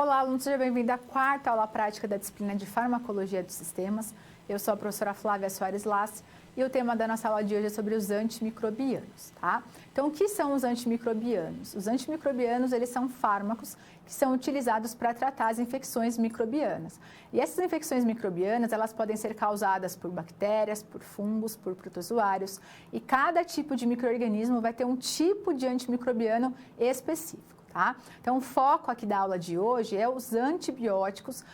Olá, aluno, seja bem-vindo à quarta aula prática da disciplina de Farmacologia dos Sistemas. Eu sou a professora Flávia Soares Lassi e o tema da nossa aula de hoje é sobre os antimicrobianos, tá? Então, o que são os antimicrobianos? Os antimicrobianos, eles são fármacos que são utilizados para tratar as infecções microbianas. E essas infecções microbianas, elas podem ser causadas por bactérias, por fungos, por protozoários, e cada tipo de micro-organismo vai ter um tipo de antimicrobiano específico. Tá? Então, o foco aqui da aula de hoje é os antibióticos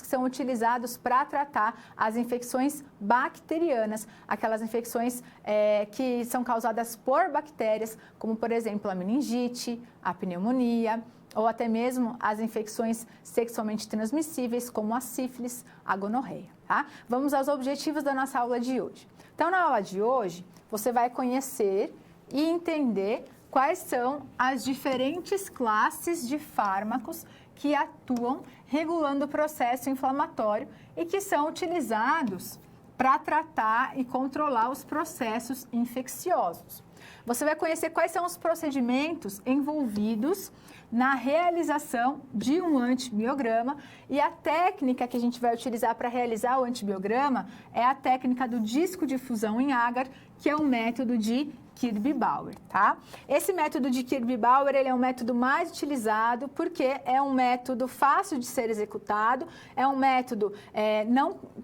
que são utilizados para tratar as infecções bacterianas, aquelas infecções que são causadas por bactérias, como, por exemplo, a meningite, a pneumonia, ou até mesmo as infecções sexualmente transmissíveis, como a sífilis, a gonorreia. Tá? Vamos aos objetivos da nossa aula de hoje. Então, na aula de hoje, você vai conhecer e entender quais são as diferentes classes de fármacos que atuam regulando o processo inflamatório e que são utilizados para tratar e controlar os processos infecciosos. Você vai conhecer quais são os procedimentos envolvidos na realização de um antibiograma e a técnica que a gente vai utilizar para realizar o antibiograma é a técnica do disco de fusão em agar, que é um método de Kirby-Bauer, tá? Esse método de Kirby-Bauer, ele é um método mais utilizado porque é um método fácil de ser executado, é um método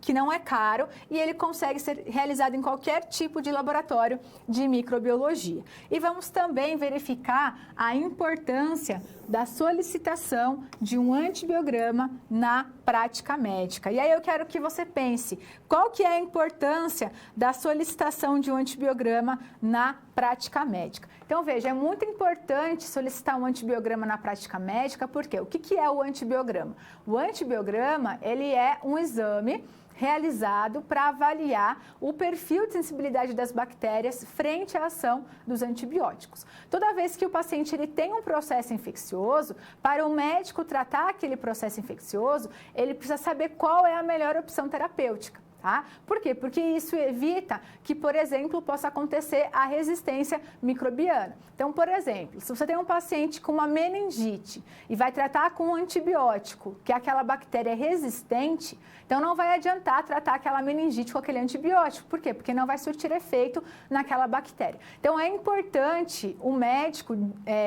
que não é caro e ele consegue ser realizado em qualquer tipo de laboratório de microbiologia. E vamos também verificar a importância da solicitação de um antibiograma na prática médica. E aí eu quero que você pense, qual que é a importância da solicitação de um antibiograma na prática médica? Então, veja, é muito importante solicitar um antibiograma na prática médica, porque o que é o antibiograma? O antibiograma, ele é um exame realizado para avaliar o perfil de sensibilidade das bactérias frente à ação dos antibióticos. Toda vez que o paciente ele tem um processo infeccioso, para o médico tratar aquele processo infeccioso, ele precisa saber qual é a melhor opção terapêutica. Tá? Por quê? Porque isso evita que, por exemplo, possa acontecer a resistência microbiana. Então, por exemplo, se você tem um paciente com uma meningite e vai tratar com um antibiótico, que aquela bactéria é resistente, então não vai adiantar tratar aquela meningite com aquele antibiótico. Por quê? Porque não vai surtir efeito naquela bactéria. Então, é importante o médico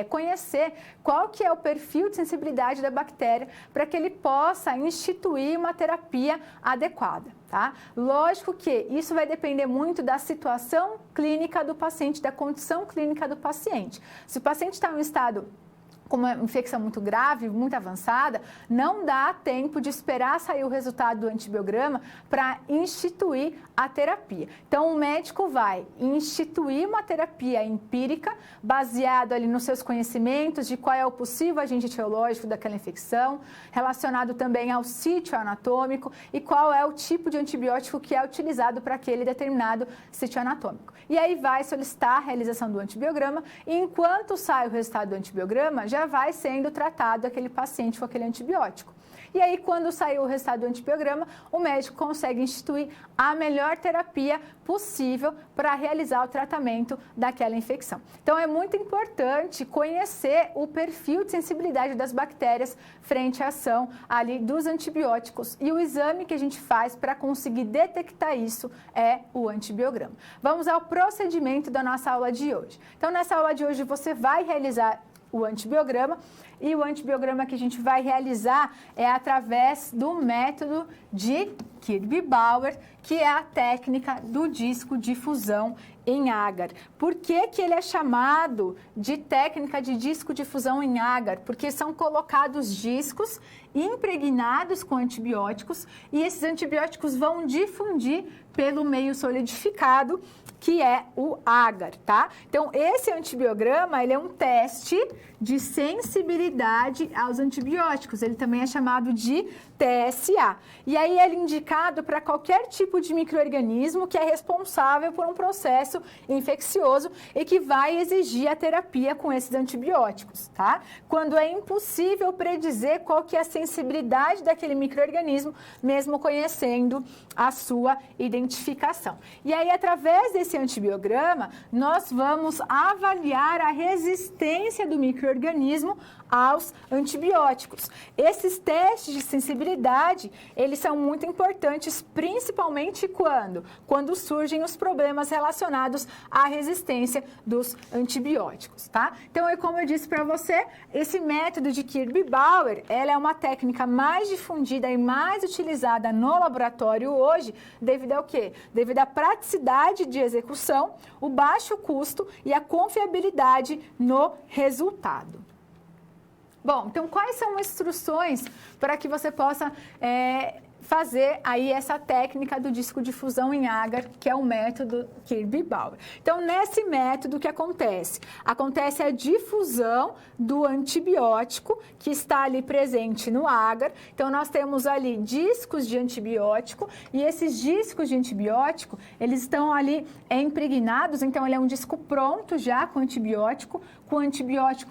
conhecer qual que é o perfil de sensibilidade da bactéria para que ele possa instituir uma terapia adequada. Tá? Lógico que isso vai depender muito da situação clínica do paciente, da condição clínica do paciente. Se o paciente está em um estado com uma infecção muito grave, muito avançada, não dá tempo de esperar sair o resultado do antibiograma para instituir a terapia. Então, o médico vai instituir uma terapia empírica, baseado ali nos seus conhecimentos de qual é o possível agente etiológico daquela infecção, relacionado também ao sítio anatômico e qual é o tipo de antibiótico que é utilizado para aquele determinado sítio anatômico. E aí vai solicitar a realização do antibiograma e enquanto sai o resultado do antibiograma, já vai sendo tratado aquele paciente com aquele antibiótico. E aí, quando sair o resultado do antibiograma, o médico consegue instituir a melhor terapia possível para realizar o tratamento daquela infecção. Então, é muito importante conhecer o perfil de sensibilidade das bactérias frente à ação ali dos antibióticos. E o exame que a gente faz para conseguir detectar isso é o antibiograma. Vamos ao procedimento da nossa aula de hoje. Então, nessa aula de hoje, você vai realizar o antibiograma e o antibiograma que a gente vai realizar é através do método de Kirby-Bauer, que é a técnica do disco de fusão em agar. Por que que ele é chamado de técnica de disco de fusão em agar? Porque são colocados discos impregnados com antibióticos e esses antibióticos vão difundir pelo meio solidificado, que é o agar, tá? Então, esse antibiograma, ele é um teste de sensibilidade aos antibióticos. Ele também é chamado de TSA. E aí, ele é indicado para qualquer tipo de micro-organismo que é responsável por um processo infeccioso e que vai exigir a terapia com esses antibióticos, tá? Quando é impossível predizer qual que é a sensibilidade daquele micro-organismo, mesmo conhecendo a sua identificação. E aí, através desse antibiograma, nós vamos avaliar a resistência do micro-organismo aos antibióticos. Esses testes de sensibilidade, eles são muito importantes, principalmente quando surgem os problemas relacionados à resistência dos antibióticos, tá? Então, como eu disse para você, esse método de Kirby-Bauer, ela é uma técnica mais difundida e mais utilizada no laboratório hoje, devido ao quê? Devido à praticidade de execução, o baixo custo e a confiabilidade no resultado. Bom, então quais são as instruções para que você possa fazer aí essa técnica do disco de fusão em agar, que é o método Kirby-Bauer. Então, nesse método, o que acontece? Acontece a difusão do antibiótico que está ali presente no agar. Então, nós temos ali discos de antibiótico e esses discos de antibiótico, eles estão ali impregnados, então ele é um disco pronto já com antibiótico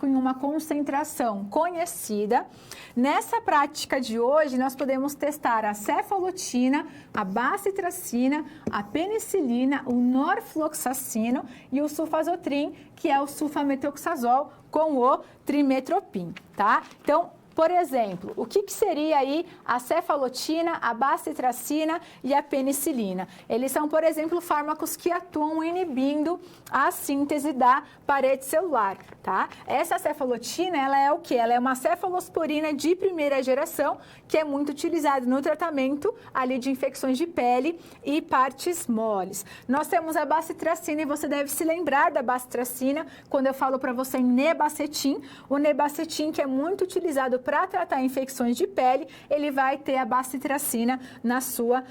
em uma concentração conhecida. Nessa prática de hoje, nós podemos testar a cefalotina, a bacitracina, a penicilina, o norfloxacino e o sulfazotrin, que é o sulfametoxazol com o trimetropin, tá? Então, por exemplo, o que seria aí a cefalotina, a bacitracina e a penicilina? Eles são, por exemplo, fármacos que atuam inibindo a síntese da parede celular, tá? Essa cefalotina, ela é o quê? Ela é uma cefalosporina de primeira geração, que é muito utilizada no tratamento ali de infecções de pele e partes moles. Nós temos a bacitracina e você deve se lembrar da bacitracina quando eu falo para você em nebacetim. O nebacetim, que é muito utilizado para tratar infecções de pele, ele vai ter a bacitracina na sua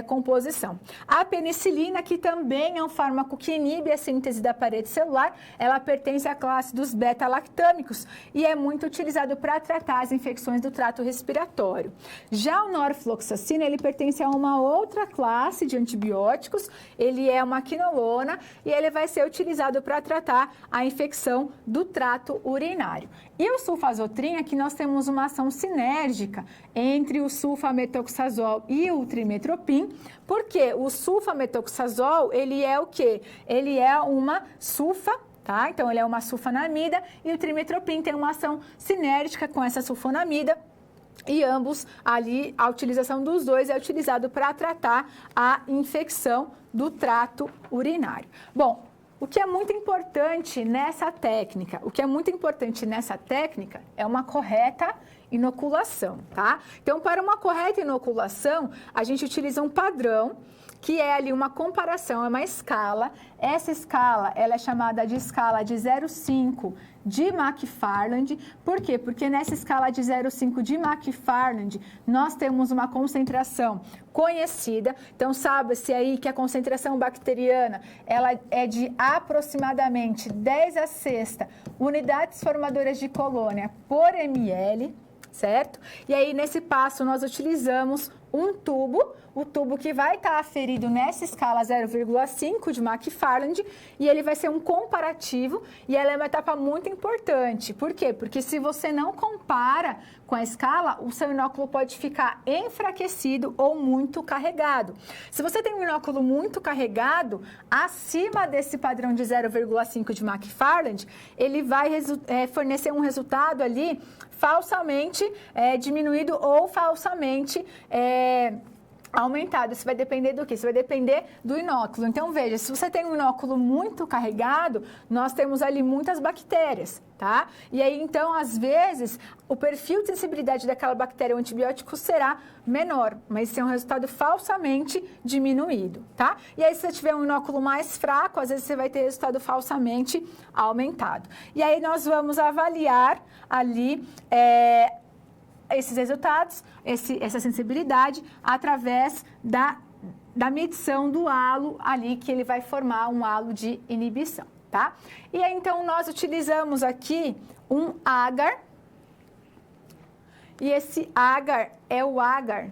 composição. A penicilina, que também é um fármaco que inibe a síntese da parede celular, ela pertence à classe dos beta-lactâmicos e é muito utilizado para tratar as infecções do trato respiratório. Já o norfloxacino, ele pertence a uma outra classe de antibióticos, ele é uma quinolona e ele vai ser utilizado para tratar a infecção do trato urinário. E o sulfazotrin, aqui nós temos uma ação sinérgica entre o sulfametoxazol e o trimetropin, porque o sulfametoxazol, ele é o quê? Ele é uma sulfa, tá? Então, ele é uma sulfonamida e o trimetropin tem uma ação sinérgica com essa sulfonamida. E ambos ali, a utilização dos dois é utilizado para tratar a infecção do trato urinário. Bom, o que é muito importante nessa técnica? É uma correta inoculação, tá? Então, para uma correta inoculação, a gente utiliza um padrão, que é ali uma comparação, é uma escala. Essa escala, ela é chamada de escala de 0,5 de McFarland. Por quê? Porque nessa escala de 0,5 de McFarland, nós temos uma concentração conhecida. Então, sabe-se aí que a concentração bacteriana, ela é de aproximadamente 10 à sexta unidades formadoras de colônia por ml, certo? E aí, nesse passo, nós utilizamos um tubo, o tubo que vai estar aferido nessa escala 0,5 de McFarland, e ele vai ser um comparativo, e ela é uma etapa muito importante. Por quê? Porque se você não compara com a escala, o seu inóculo pode ficar enfraquecido ou muito carregado. Se você tem um inóculo muito carregado, acima desse padrão de 0,5 de McFarland, ele vai fornecer um resultado ali falsamente diminuído ou falsamente aumentado. Isso vai depender do quê? Isso vai depender do inóculo. Então, veja, se você tem um inóculo muito carregado, nós temos ali muitas bactérias, tá? E aí, então, às vezes, o perfil de sensibilidade daquela bactéria ao antibiótico será menor, mas isso é um resultado falsamente diminuído, tá? E aí, se você tiver um inóculo mais fraco, às vezes você vai ter resultado falsamente aumentado. E aí, nós vamos avaliar ali esses resultados, essa sensibilidade, através da medição do halo ali, que ele vai formar um halo de inibição, tá? E aí, então, nós utilizamos aqui um agar, e esse agar é o agar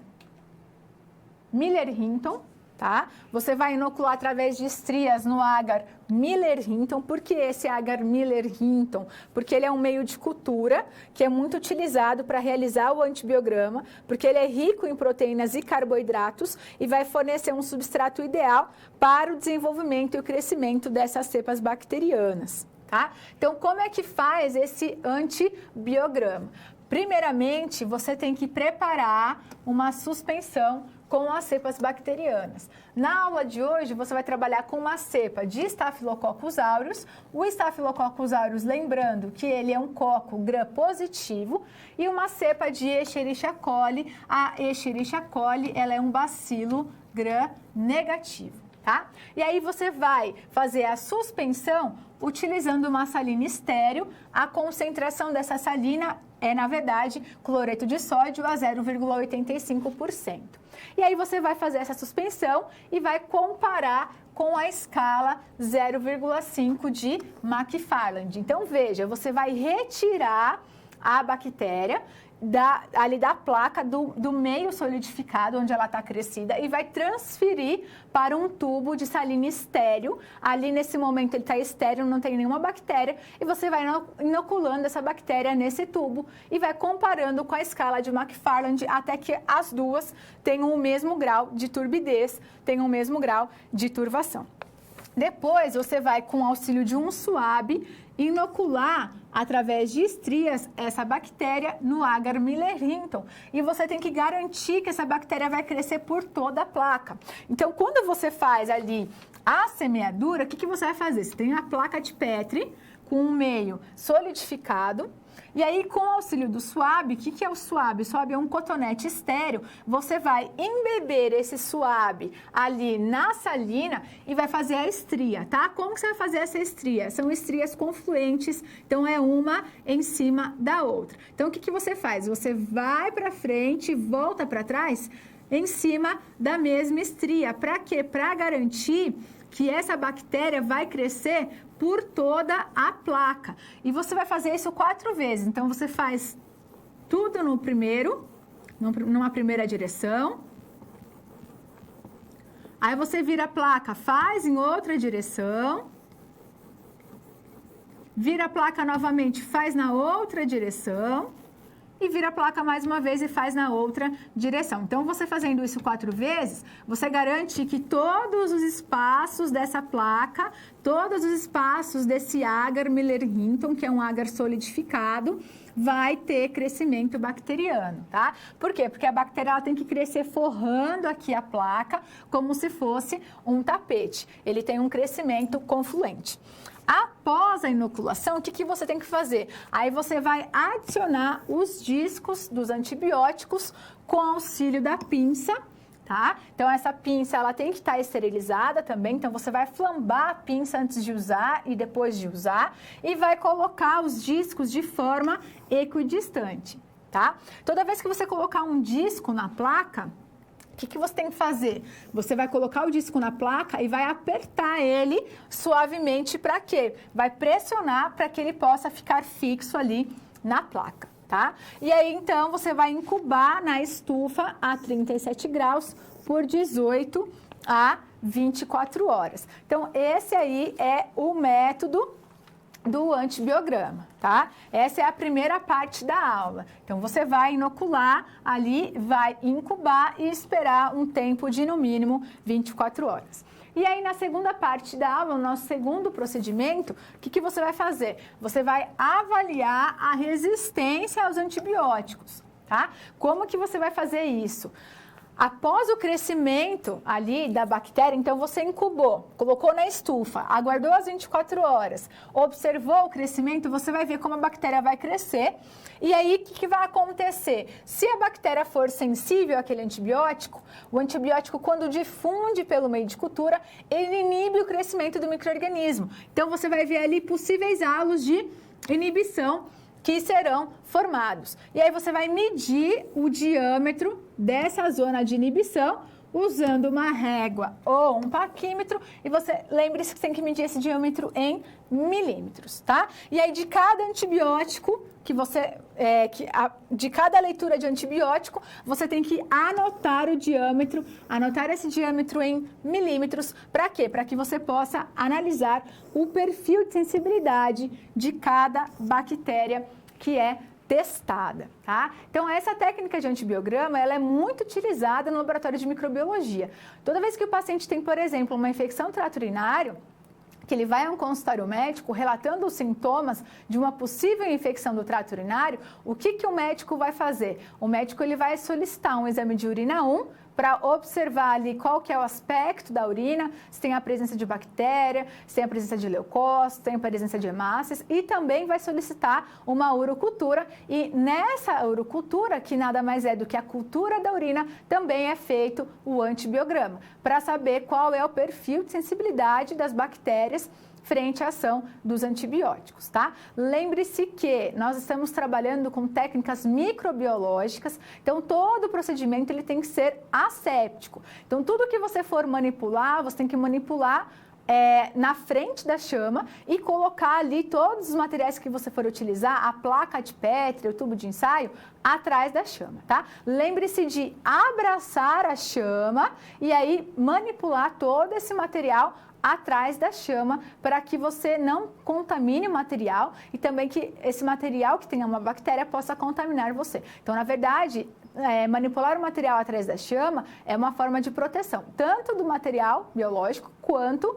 Miller-Hinton, tá? Você vai inocular através de estrias no agar Miller-Hinton. Por que esse agar Miller-Hinton? Porque ele é um meio de cultura que é muito utilizado para realizar o antibiograma, porque ele é rico em proteínas e carboidratos e vai fornecer um substrato ideal para o desenvolvimento e o crescimento dessas cepas bacterianas, tá? tá? Então, como é que faz esse antibiograma? Primeiramente, você tem que preparar uma suspensão com as cepas bacterianas. Na aula de hoje, você vai trabalhar com uma cepa de Staphylococcus aureus. O Staphylococcus aureus, lembrando que ele é um coco gram positivo, e uma cepa de Escherichia coli. A Escherichia coli, ela é um bacilo gram negativo, tá? E aí você vai fazer a suspensão utilizando uma salina estéril. A concentração dessa salina é, na verdade, cloreto de sódio a 0,85%. E aí você vai fazer essa suspensão e vai comparar com a escala 0,5 de McFarland. Então, veja, você vai retirar a bactéria ali da placa do meio solidificado, onde ela está crescida, e vai transferir para um tubo de salina estéril. Ali, nesse momento, ele está estéril, não tem nenhuma bactéria, e você vai inoculando essa bactéria nesse tubo e vai comparando com a escala de McFarland até que as duas tenham o mesmo grau de turbidez, tenham o mesmo grau de turvação. Depois, você vai, com o auxílio de um suave, inocular através de estrias essa bactéria no agar Miller-Hinton. E você tem que garantir que essa bactéria vai crescer por toda a placa. Então, quando você faz ali a semeadura, o que você vai fazer? Você tem a placa de Petri com um meio solidificado. E aí, com o auxílio do suave, o que é o suave? O suave é um cotonete estéreo. Você vai embeber esse suave ali na salina e vai fazer a estria, tá? Como que você vai fazer essa estria? São estrias confluentes, então é uma em cima da outra. Então, o que você faz? Você vai para frente e volta para trás em cima da mesma estria. Para quê? Para garantir que essa bactéria vai crescer por toda a placa. E você vai fazer isso 4 vezes. Então, você faz tudo numa primeira direção. Aí, você vira a placa, faz em outra direção. Vira a placa novamente, faz na outra direção. E vira a placa mais uma vez e faz na outra direção. Então, você fazendo isso 4 vezes, você garante que todos os espaços dessa placa, todos os espaços desse agar Miller-Hinton, que é um agar solidificado, vai ter crescimento bacteriano, tá? Por quê? Porque a bactéria ela tem que crescer forrando aqui a placa como se fosse um tapete. Ele tem um crescimento confluente. Após a inoculação, o que você tem que fazer? Aí você vai adicionar os discos dos antibióticos com auxílio da pinça, tá? Então, essa pinça, ela tem que estar esterilizada também. Então, você vai flambar a pinça antes de usar e depois de usar e vai colocar os discos de forma equidistante, tá? Toda vez que você colocar um disco na placa, o que você tem que fazer? Você vai colocar o disco na placa e vai apertar ele suavemente para quê? Vai pressionar para que ele possa ficar fixo ali na placa, tá? E aí, então, você vai incubar na estufa a 37 graus por 18 a 24 horas. Então, esse aí é o método do antibiograma, tá? Essa é a primeira parte da aula. Então, você vai inocular ali, vai incubar e esperar um tempo de, no mínimo, 24 horas. E aí, na segunda parte da aula, no nosso segundo procedimento, o que você vai fazer? Você vai avaliar a resistência aos antibióticos, tá? Como que você vai fazer isso? Após o crescimento ali da bactéria, então você incubou, colocou na estufa, aguardou as 24 horas, observou o crescimento, você vai ver como a bactéria vai crescer. E aí, o que vai acontecer? Se a bactéria for sensível àquele antibiótico, o antibiótico, quando difunde pelo meio de cultura, ele inibe o crescimento do micro-organismo. Então, você vai ver ali possíveis halos de inibição que serão formados. E aí você vai medir o diâmetro dessa zona de inibição usando uma régua ou um paquímetro, e você lembre-se que tem que medir esse diâmetro em milímetros, tá? E aí de cada antibiótico de cada leitura de antibiótico, você tem que anotar o diâmetro, anotar esse diâmetro em milímetros, para quê? Para que você possa analisar o perfil de sensibilidade de cada bactéria que é testada, tá? Então, essa técnica de antibiograma, ela é muito utilizada no laboratório de microbiologia. Toda vez que o paciente tem, por exemplo, uma infecção trato urinário, que ele vai a um consultório médico relatando os sintomas de uma possível infecção do trato urinário, o que o médico vai fazer? O médico ele vai solicitar um exame de urina 1 para observar ali qual que é o aspecto da urina, se tem a presença de bactéria, se tem a presença de leucócitos, se tem a presença de hemácias, e também vai solicitar uma urocultura, e nessa urocultura, que nada mais é do que a cultura da urina, também é feito o antibiograma, para saber qual é o perfil de sensibilidade das bactérias frente à ação dos antibióticos, tá? Lembre-se que nós estamos trabalhando com técnicas microbiológicas, então todo o procedimento ele tem que ser asséptico. Então tudo que você for manipular, você tem que manipular na frente da chama e colocar ali todos os materiais que você for utilizar, a placa de Petri, o tubo de ensaio, atrás da chama, tá? Lembre-se de abraçar a chama e aí manipular todo esse material atrás da chama para que você não contamine o material e também que esse material que tenha uma bactéria possa contaminar você. Então, na verdade, manipular o material atrás da chama é uma forma de proteção, tanto do material biológico quanto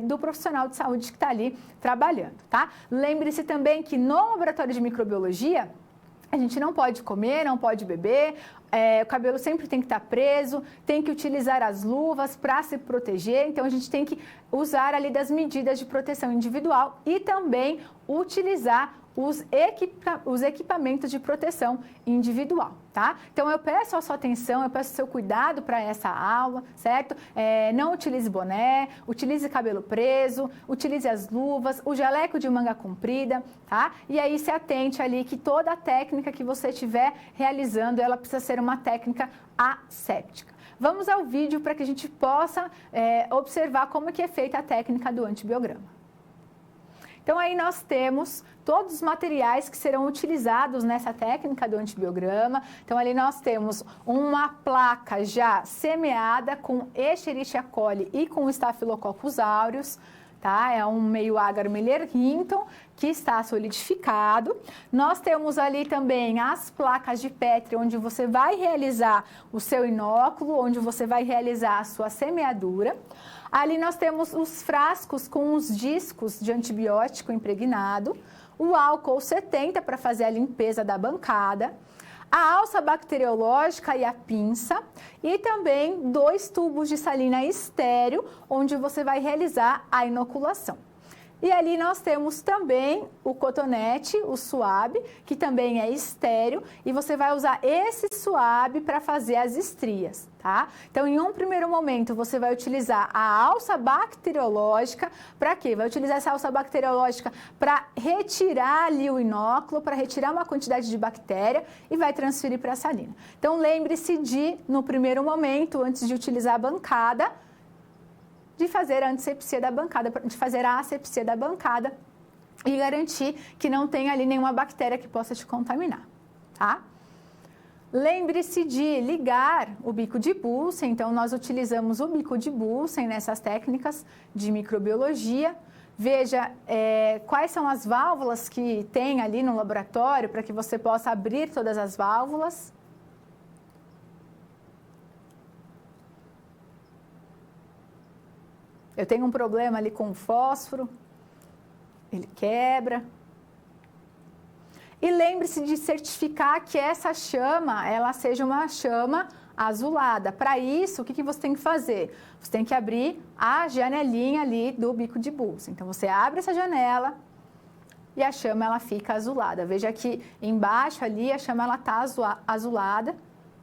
do profissional de saúde que está ali trabalhando, tá? Lembre-se também que no laboratório de microbiologia, a gente não pode comer, não pode beber, o cabelo sempre tem que estar preso, tem que utilizar as luvas para se proteger, então a gente tem que usar ali das medidas de proteção individual e também utilizar os equipamentos de proteção individual, tá? Então, eu peço a sua atenção, eu peço o seu cuidado para essa aula, certo? Não utilize boné, utilize cabelo preso, utilize as luvas, o jaleco de manga comprida, tá? E aí, se atente ali que toda a técnica que você estiver realizando, ela precisa ser uma técnica asséptica. Vamos ao vídeo para que a gente possa observar como que é feita a técnica do antibiograma. Então, aí nós temos todos os materiais que serão utilizados nessa técnica do antibiograma. Então, ali nós temos uma placa já semeada com Escherichia coli e com Staphylococcus aureus, tá? É um meio agar Miller-Hinton que está solidificado. Nós temos ali também as placas de Petri, onde você vai realizar o seu inóculo, onde você vai realizar a sua semeadura. Ali nós temos os frascos com os discos de antibiótico impregnado, o álcool 70 para fazer a limpeza da bancada, a alça bacteriológica e a pinça e também 2 tubos de salina estéril, onde você vai realizar a inoculação. E ali nós temos também o cotonete, o suave, que também é estéril, e você vai usar esse suave para fazer as estrias, tá? Então, em um primeiro momento, você vai utilizar a alça bacteriológica, para quê? Vai utilizar essa alça bacteriológica para retirar ali o inóculo, para retirar uma quantidade de bactéria e vai transferir para a salina. Então, lembre-se de, no primeiro momento, antes de utilizar a bancada, de fazer a antisepsia da bancada, de fazer a asepsia da bancada e garantir que não tem ali nenhuma bactéria que possa te contaminar, tá? Lembre-se de ligar o bico de Bunsen, então nós utilizamos o bico de Bunsen nessas técnicas de microbiologia. Veja quais são as válvulas que tem ali no laboratório para que você possa abrir todas as válvulas. Eu tenho um problema ali com o fósforo, ele quebra. E lembre-se de certificar que essa chama, ela seja uma chama azulada. Para isso, o que você tem que fazer? Você tem que abrir a janelinha ali do bico de Bunsen. Então, você abre essa janela e a chama ela fica azulada. Veja que embaixo ali a chama ela está azulada,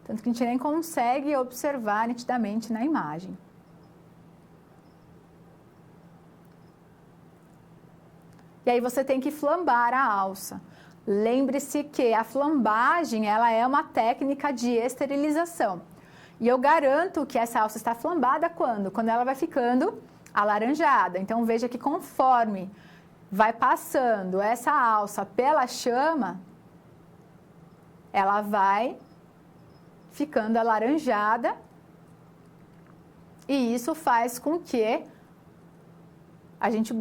tanto que a gente nem consegue observar nitidamente na imagem. E aí você tem que flambar a alça. Lembre-se que a flambagem ela é uma técnica de esterilização. E eu garanto que essa alça está flambada quando? Quando ela vai ficando alaranjada. Então veja que conforme vai passando essa alça pela chama, ela vai ficando alaranjada. E isso faz com que a gente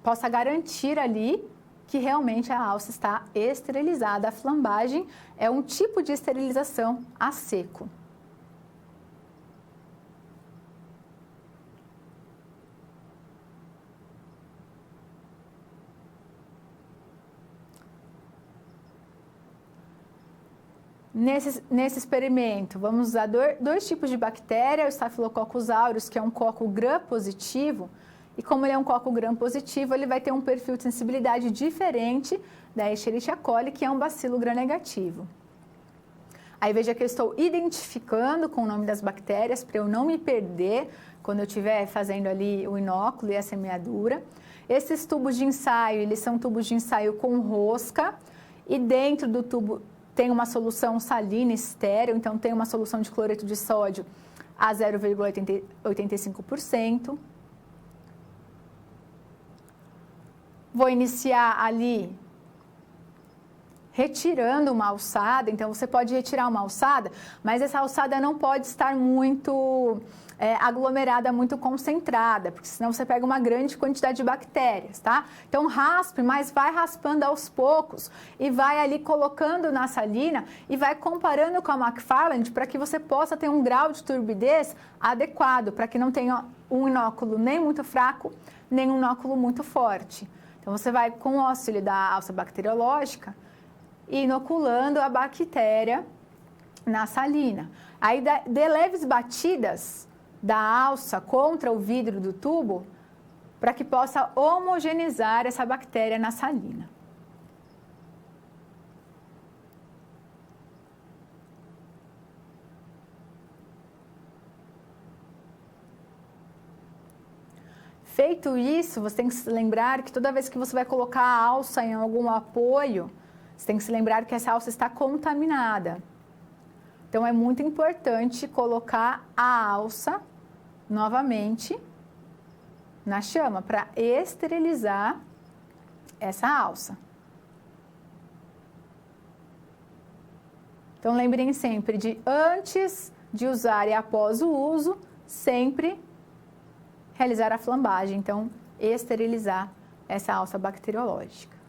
possa garantir ali que realmente a alça está esterilizada. A flambagem é um tipo de esterilização a seco. nesse experimento, vamos usar dois tipos de bactéria, o Staphylococcus aureus, que é um coco gram positivo, e como ele é um coco gram positivo, ele vai ter um perfil de sensibilidade diferente da Escherichia coli, que é um bacilo gram negativo. Aí veja que eu estou identificando com o nome das bactérias para eu não me perder quando eu estiver fazendo ali o inóculo e a semeadura. Esses tubos de ensaio, eles são tubos de ensaio com rosca e dentro do tubo tem uma solução salina estéril, então tem uma solução de cloreto de sódio a 0,85%. Vou iniciar ali retirando uma alçada, então você pode retirar uma alçada, mas essa alçada não pode estar muito aglomerada, muito concentrada, porque senão você pega uma grande quantidade de bactérias, tá? Então raspe, mas vai raspando aos poucos e vai ali colocando na salina e vai comparando com a McFarland para que você possa ter um grau de turbidez adequado, para que não tenha um inóculo nem muito fraco, nem um inóculo muito forte. Então você vai, com o auxílio da alça bacteriológica, inoculando a bactéria na salina. Aí dê leves batidas da alça contra o vidro do tubo para que possa homogeneizar essa bactéria na salina. Feito isso, você tem que se lembrar que toda vez que você vai colocar a alça em algum apoio, você tem que se lembrar que essa alça está contaminada. Então, é muito importante colocar a alça novamente na chama para esterilizar essa alça. Então, lembrem sempre de antes de usar e após o uso, sempre realizar a flambagem. Então, esterilizar essa alça bacteriológica.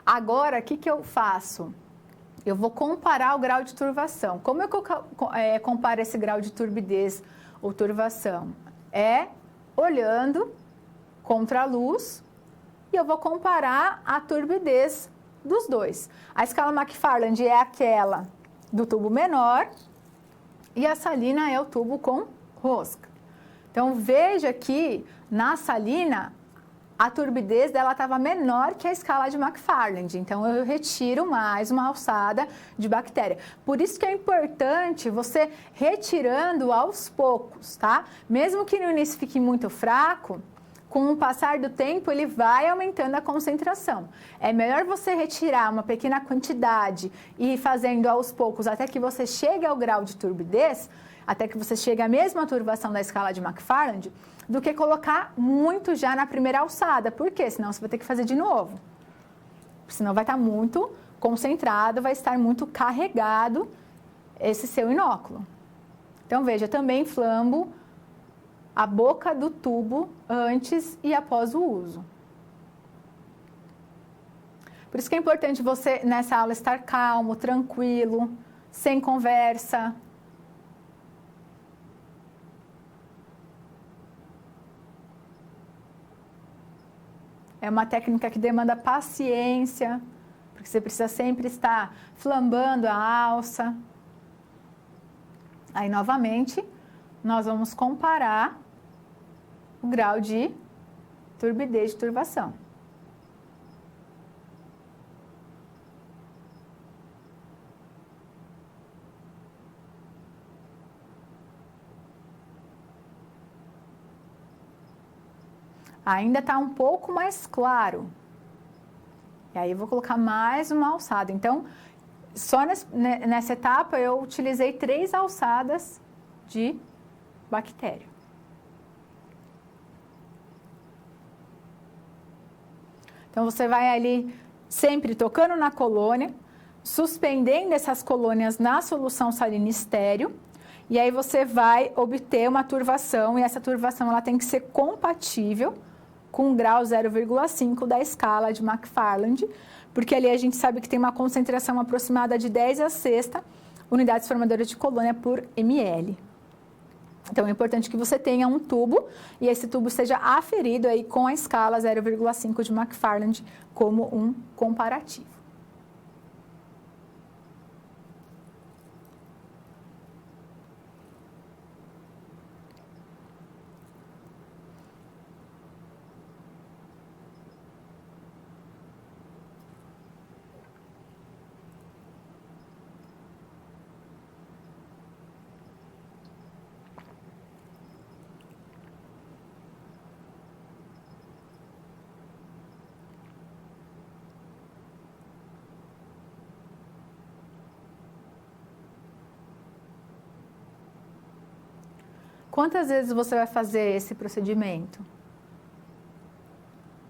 Agora, o que eu faço? Eu vou comparar o grau de turvação. Como é que eu comparo esse grau de turbidez ou turvação? É olhando contra a luz e eu vou comparar a turbidez dos dois. A escala McFarland é aquela do tubo menor e a salina é o tubo com rosca. Então, veja que na salina a turbidez dela estava menor que a escala de McFarland, então eu retiro mais uma alçada de bactéria. Por isso que é importante você retirando aos poucos, tá? Mesmo que no início fique muito fraco, com o passar do tempo ele vai aumentando a concentração. É melhor você retirar uma pequena quantidade e ir fazendo aos poucos até que você chegue ao grau de turbidez, até que você chegue à mesma turvação da escala de McFarland, do que colocar muito já na primeira alçada. Por quê? Senão você vai ter que fazer de novo. Senão vai estar muito concentrado, vai estar muito carregado esse seu inóculo. Então, veja, também flambo a boca do tubo antes e após o uso. Por isso que é importante você, nessa aula, estar calmo, tranquilo, sem conversa. É uma técnica que demanda paciência, porque você precisa sempre estar flambando a alça. Aí, novamente, nós vamos comparar o grau de turbidez de turvação. Ainda está um pouco mais claro. E aí eu vou colocar mais uma alçada. Então, só nessa etapa eu utilizei 3 alçadas de bactéria. Então, você vai ali sempre tocando na colônia, suspendendo essas colônias na solução salina estéril, e aí você vai obter uma turvação, e essa turvação ela tem que ser compatível com o grau 0,5 da escala de McFarland, porque ali a gente sabe que tem uma concentração aproximada de 10 a sexta unidades formadoras de colônia por ml. Então, é importante que você tenha um tubo e esse tubo seja aferido aí com a escala 0,5 de McFarland como um comparativo. Quantas vezes você vai fazer esse procedimento?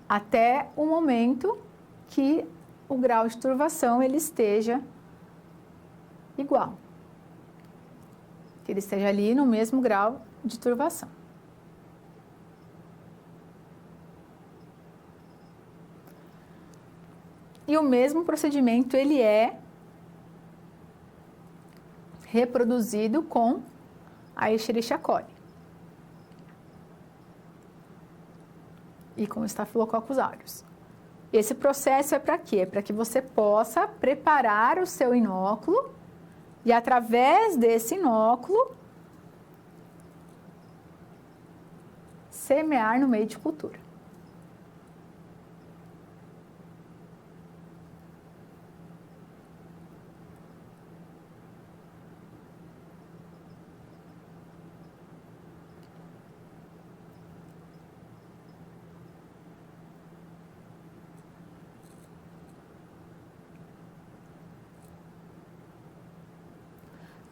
Até o momento que o grau de turvação ele esteja igual. Que ele esteja ali no mesmo grau de turvação. E o mesmo procedimento ele é reproduzido com a Escherichia coli. E com Staphylococcus aureus. Esse processo é para quê? É para que você possa preparar o seu inóculo e, através desse inóculo, semear no meio de cultura.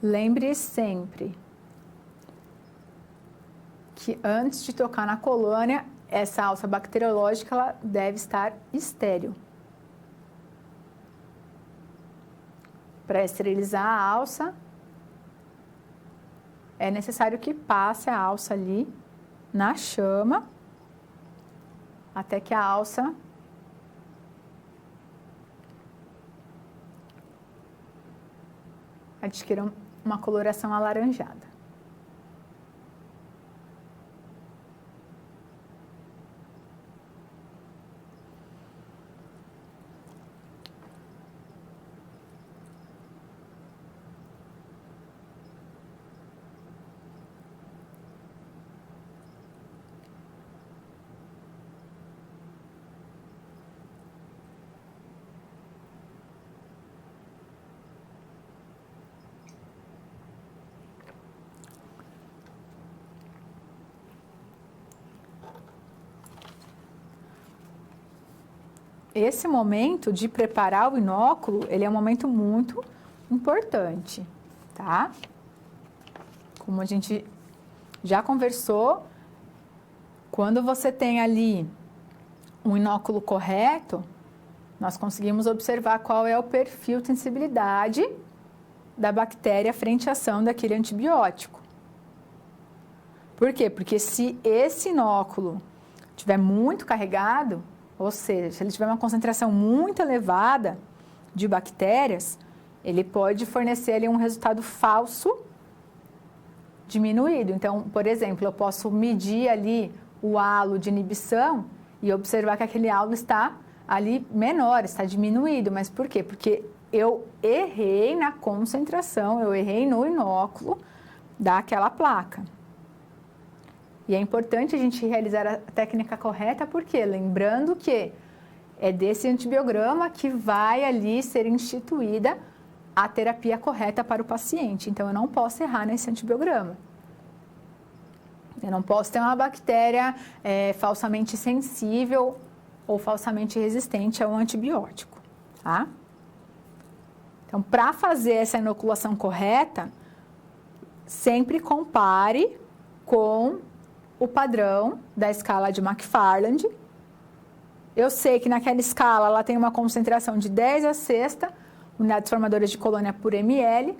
Lembre sempre que antes de tocar na colônia, essa alça bacteriológica ela deve estar estéril. Para esterilizar a alça, é necessário que passe a alça ali na chama, até que a alça adquira uma coloração alaranjada. Esse momento de preparar o inóculo, ele é um momento muito importante, tá? Como a gente já conversou, quando você tem ali um inóculo correto, nós conseguimos observar qual é o perfil de sensibilidade da bactéria frente à ação daquele antibiótico. Por quê? Porque se esse inóculo estiver muito carregado, ou seja, se ele tiver uma concentração muito elevada de bactérias, ele pode fornecer ali um resultado falso diminuído. Então, por exemplo, eu posso medir ali o halo de inibição e observar que aquele halo está ali menor, está diminuído. Mas por quê? Porque eu errei na concentração, eu errei no inóculo daquela placa. E é importante a gente realizar a técnica correta, porque lembrando que é desse antibiograma que vai ali ser instituída a terapia correta para o paciente. Então, eu não posso errar nesse antibiograma. Eu não posso ter uma bactéria falsamente sensível ou falsamente resistente ao antibiótico, tá? Então, para fazer essa inoculação correta, sempre compare com o padrão da escala de McFarland. Eu sei que naquela escala ela tem uma concentração de 10 a sexta unidades formadoras de colônia por ml.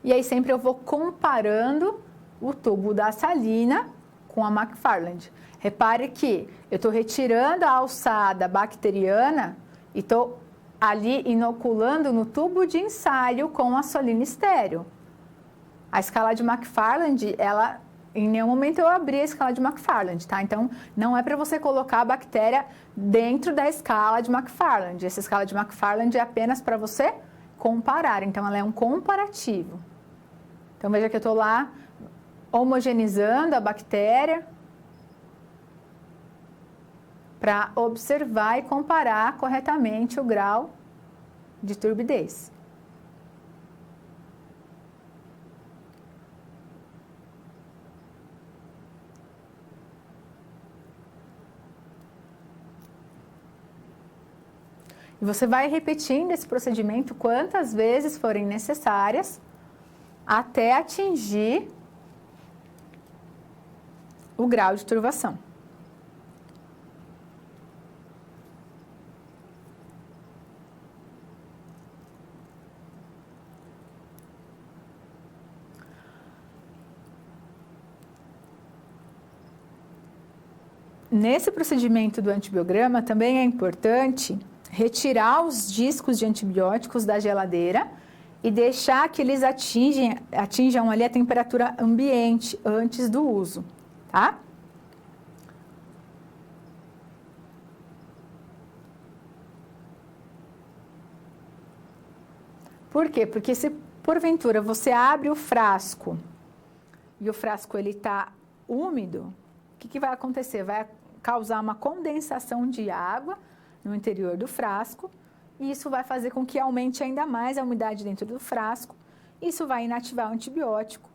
E aí sempre eu vou comparando o tubo da salina com a McFarland. Repare que eu estou retirando a alçada bacteriana e estou ali inoculando no tubo de ensaio com a Solina estéreo. A escala de McFarland, ela, em nenhum momento eu abri a escala de McFarland, tá? Então, não é para você colocar a bactéria dentro da escala de McFarland. Essa escala de McFarland é apenas para você comparar. Então, ela é um comparativo. Então, veja que eu estou lá homogeneizando a bactéria para observar e comparar corretamente o grau de turbidez. E você vai repetindo esse procedimento quantas vezes forem necessárias até atingir o grau de turvação. Nesse procedimento do antibiograma também é importante retirar os discos de antibióticos da geladeira e deixar que eles atinjam ali a temperatura ambiente antes do uso, tá? Por quê? Porque se porventura você abre o frasco e o frasco ele está úmido, o que vai acontecer? Vai causar uma condensação de água no interior do frasco, e isso vai fazer com que aumente ainda mais a umidade dentro do frasco. Isso vai inativar o antibiótico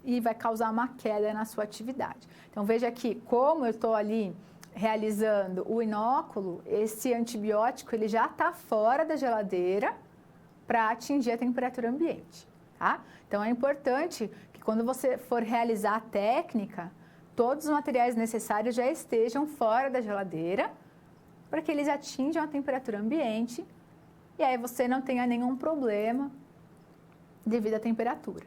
e vai causar uma queda na sua atividade. Então, veja que como eu estou ali realizando o inóculo, esse antibiótico ele já está fora da geladeira para atingir a temperatura ambiente, tá? Então, é importante que quando você for realizar a técnica, todos os materiais necessários já estejam fora da geladeira para que eles atinjam a temperatura ambiente e aí você não tenha nenhum problema devido à temperatura.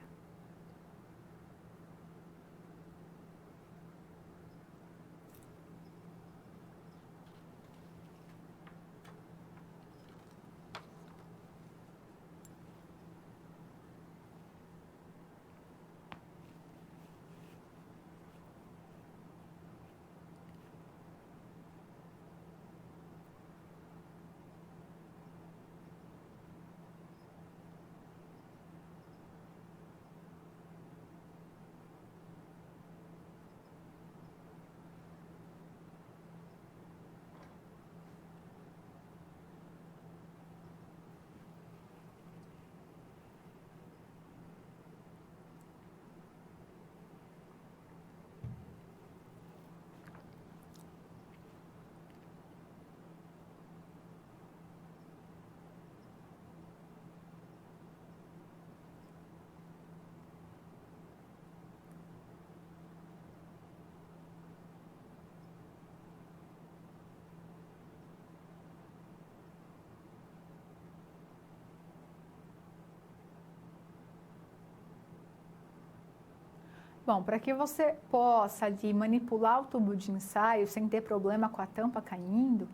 Bom, para que você possa ali manipular o tubo de ensaio sem ter problema com a tampa caindo,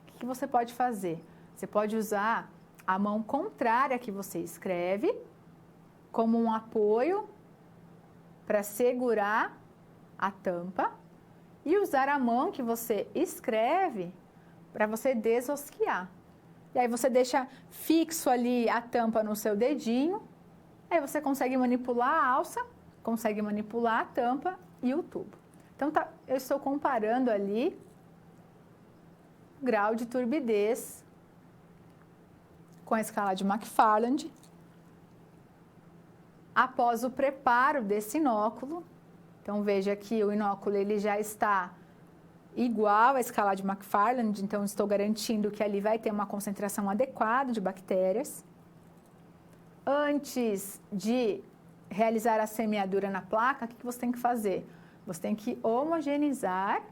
o que você pode fazer? Você pode usar a mão contrária que você escreve como um apoio para segurar a tampa e usar a mão que você escreve para você desrosquear. E aí você deixa fixo ali a tampa no seu dedinho, aí você consegue manipular a alça, consegue manipular a tampa e o tubo. Então, eu estou comparando ali o grau de turbidez com a escala de McFarland após o preparo desse inóculo. Então, veja que o inóculo ele já está igual à escala de McFarland, então estou garantindo que ali vai ter uma concentração adequada de bactérias. Antes de realizar a semeadura na placa, o que você tem que fazer? Você tem que homogeneizar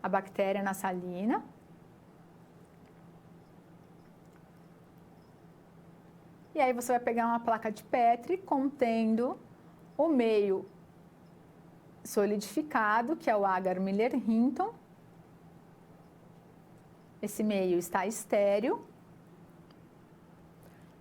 a bactéria na salina. E aí você vai pegar uma placa de Petri contendo o meio solidificado, que é o agar Miller-Hinton. esse meio está estéril.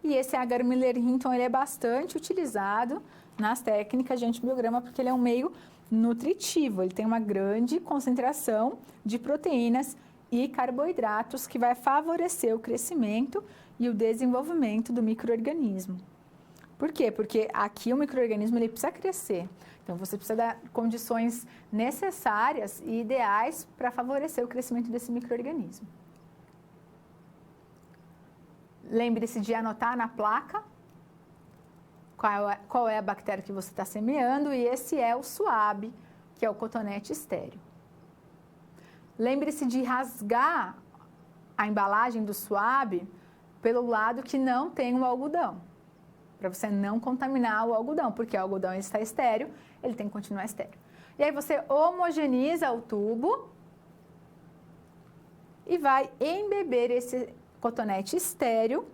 E esse agar Miller-Hinton ele é bastante utilizado nas técnicas de antibiograma porque ele é um meio nutritivo, ele tem uma grande concentração de proteínas e carboidratos que vai favorecer o crescimento e o desenvolvimento do micro-organismo. Por quê? Porque aqui o micro-organismo ele precisa crescer. Então, você precisa dar condições necessárias e ideais para favorecer o crescimento desse micro-organismo. Lembre-se de anotar na placa qual é a bactéria que você está semeando e esse é o SWAB, que é o cotonete estéril. Lembre-se de rasgar a embalagem do SWAB pelo lado que não tem o algodão, para você não contaminar o algodão, porque o algodão está estéril, ele tem que continuar estéril. E aí você homogeneiza o tubo e vai embeber esse cotonete estéril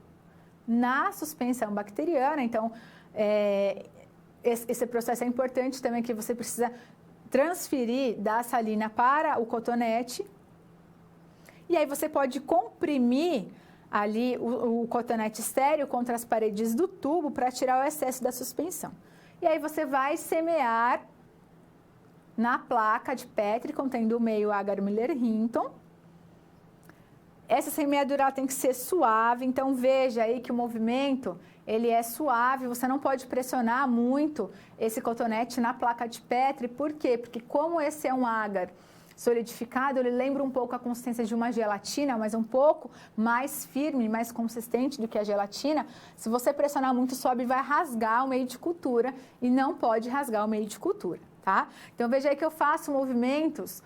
na suspensão bacteriana. Então, esse processo é importante também, que você precisa transferir da salina para o cotonete. E aí você pode comprimir ali o cotonete estéril contra as paredes do tubo para tirar o excesso da suspensão. E aí você vai semear na placa de Petri contendo o meio agar Miller-Hinton. Essa semeadura tem que ser suave, então veja aí que o movimento ele é suave, você não pode pressionar muito esse cotonete na placa de Petri. Por quê? Porque como esse é um agar solidificado, ele lembra um pouco a consistência de uma gelatina, mas um pouco mais firme, mais consistente do que a gelatina. Se você pressionar muito, sobe e vai rasgar o meio de cultura e não pode rasgar o meio de cultura, tá? Então veja aí que eu faço movimentos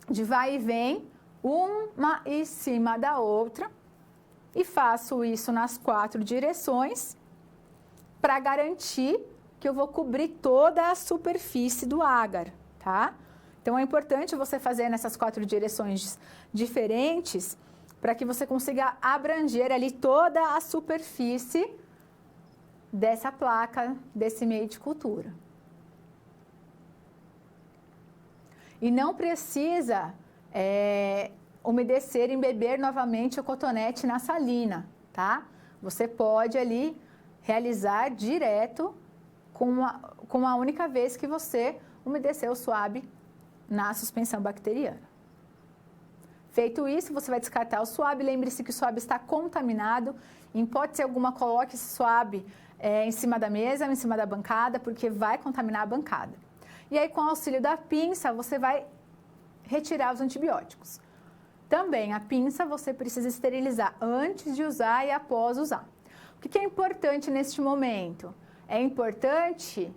de vai e vem, uma em cima da outra, e faço isso nas 4 direções para garantir que eu vou cobrir toda a superfície do agar, tá? Então é importante você fazer nessas 4 direções diferentes para que você consiga abranger ali toda a superfície dessa placa, desse meio de cultura. E não precisa umedecer, embeber novamente o cotonete na salina, tá? Você pode ali realizar direto com uma única vez que você umedecer o SWAB na suspensão bacteriana. Feito isso, você vai descartar o SWAB. Lembre-se que o SWAB está contaminado. Em hipótese alguma, coloque esse SWAB em cima da mesa, em cima da bancada, porque vai contaminar a bancada. E aí, com o auxílio da pinça, você vai retirar os antibióticos. Também, a pinça você precisa esterilizar antes de usar e após usar. O que é importante neste momento? É importante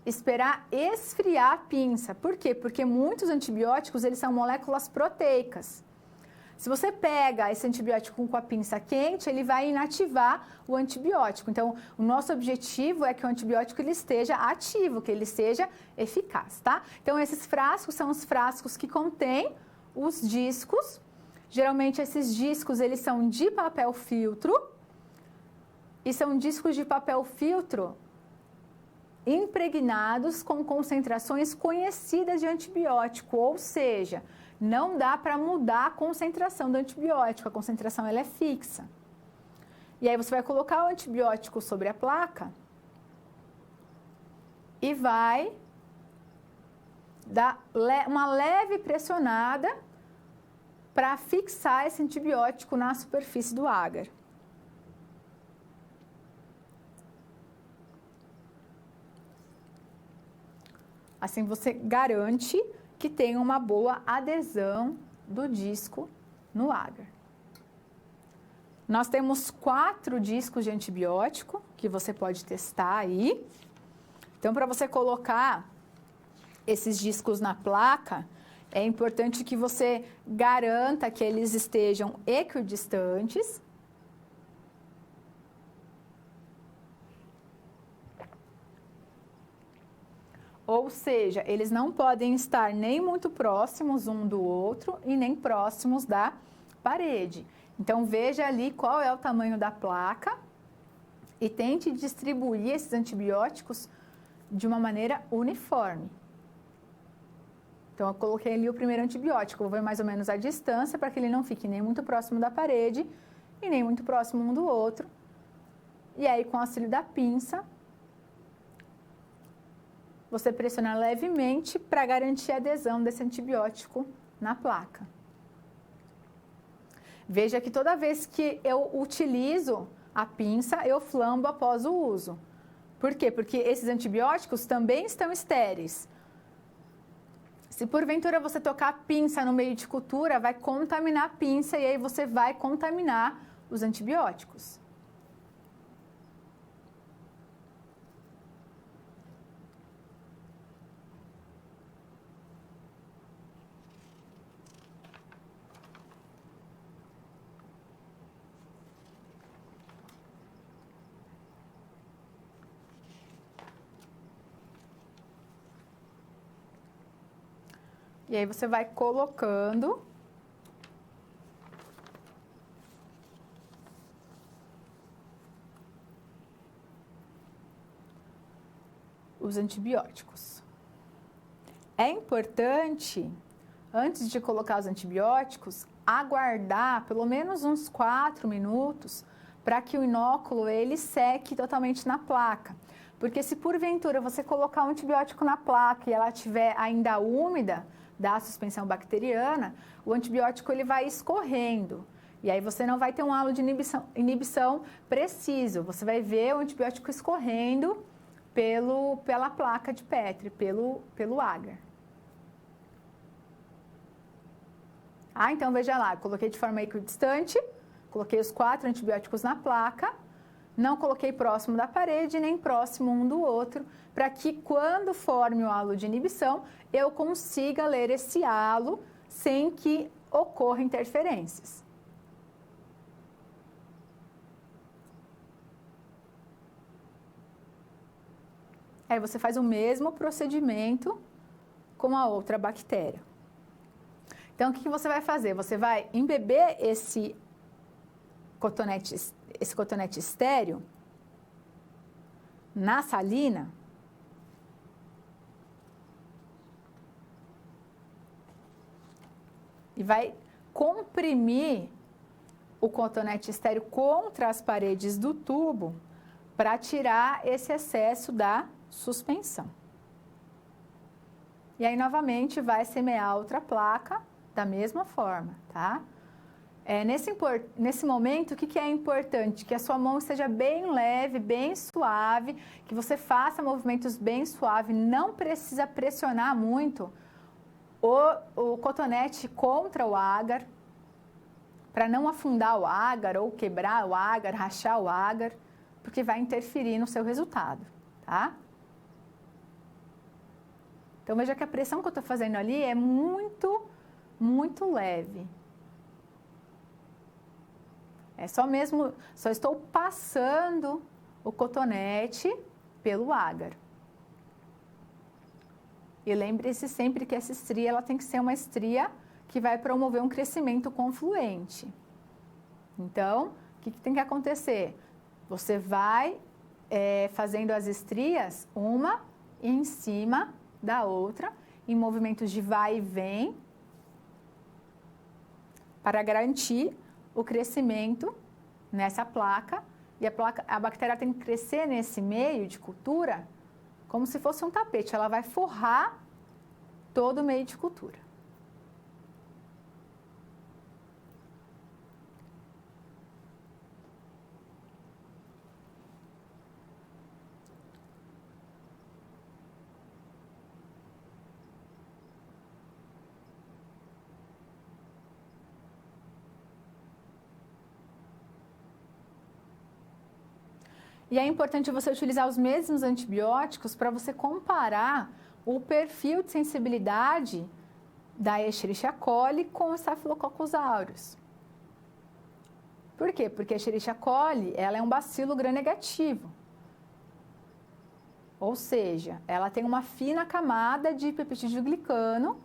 esperar esfriar a pinça. Por quê? Porque muitos antibióticos, eles são moléculas proteicas. Se você pega esse antibiótico com a pinça quente, ele vai inativar o antibiótico. Então, o nosso objetivo é que o antibiótico ele esteja ativo, que ele seja eficaz, tá? Então, esses frascos são os frascos que contêm os discos. Geralmente, esses discos, eles são de papel filtro. E são discos de papel filtro impregnados com concentrações conhecidas de antibiótico, ou seja, não dá para mudar a concentração do antibiótico, a concentração ela é fixa. E aí você vai colocar o antibiótico sobre a placa e vai dar uma leve pressionada para fixar esse antibiótico na superfície do agar. Assim você garante que tem uma boa adesão do disco no agar. Nós temos 4 discos de antibiótico que você pode testar aí. Então, para você colocar esses discos na placa, é importante que você garanta que eles estejam equidistantes. Ou seja, eles não podem estar nem muito próximos um do outro e nem próximos da parede. Então, veja ali qual é o tamanho da placa e tente distribuir esses antibióticos de uma maneira uniforme. Então, eu coloquei ali o primeiro antibiótico. Vou ver mais ou menos a distância para que ele não fique nem muito próximo da parede e nem muito próximo um do outro. E aí, com o auxílio da pinça, você pressiona levemente para garantir a adesão desse antibiótico na placa. Veja que toda vez que eu utilizo a pinça, eu flambo após o uso. Por quê? Porque esses antibióticos também estão estéreis. Se porventura você tocar a pinça no meio de cultura, vai contaminar a pinça e aí você vai contaminar os antibióticos. E aí você vai colocando os antibióticos. É importante, antes de colocar os antibióticos, aguardar pelo menos uns 4 minutos para que o inóculo ele seque totalmente na placa. Porque se porventura você colocar um antibiótico na placa e ela estiver ainda úmida da suspensão bacteriana, o antibiótico ele vai escorrendo. E aí você não vai ter um halo de inibição preciso. Você vai ver o antibiótico escorrendo pela placa de Petri, pelo agar. Então veja lá, coloquei de forma equidistante, coloquei os 4 antibióticos na placa, não coloquei próximo da parede nem próximo um do outro, para que quando forme o halo de inibição, eu consiga ler esse halo sem que ocorra interferências. Aí você faz o mesmo procedimento com a outra bactéria. Então, o que você vai fazer? Você vai embeber esse cotonete estéreo na salina e vai comprimir o cotonete estéreo contra as paredes do tubo para tirar esse excesso da suspensão. E aí, novamente, vai semear outra placa da mesma forma, tá? Nesse momento, o que é importante? Que a sua mão esteja bem leve, bem suave, que você faça movimentos bem suaves, não precisa pressionar muito o cotonete contra o agar, para não afundar o agar ou quebrar o agar, rachar o agar, porque vai interferir no seu resultado, tá? Então, veja que a pressão que eu estou fazendo ali é muito, muito leve. Só estou passando o cotonete pelo agar. E lembre-se sempre que essa estria ela tem que ser uma estria que vai promover um crescimento confluente. Então, o que tem que acontecer? Você vai fazendo as estrias uma em cima da outra, em movimentos de vai e vem, para garantir o crescimento nessa placa. E a bactéria tem que crescer nesse meio de cultura como se fosse um tapete. Ela vai forrar todo o meio de cultura. E é importante você utilizar os mesmos antibióticos para você comparar o perfil de sensibilidade da Escherichia coli com o Staphylococcus aureus. Por quê? Porque a Escherichia coli ela é um bacilo gram-negativo. Ou seja, ela tem uma fina camada de peptídeo glicano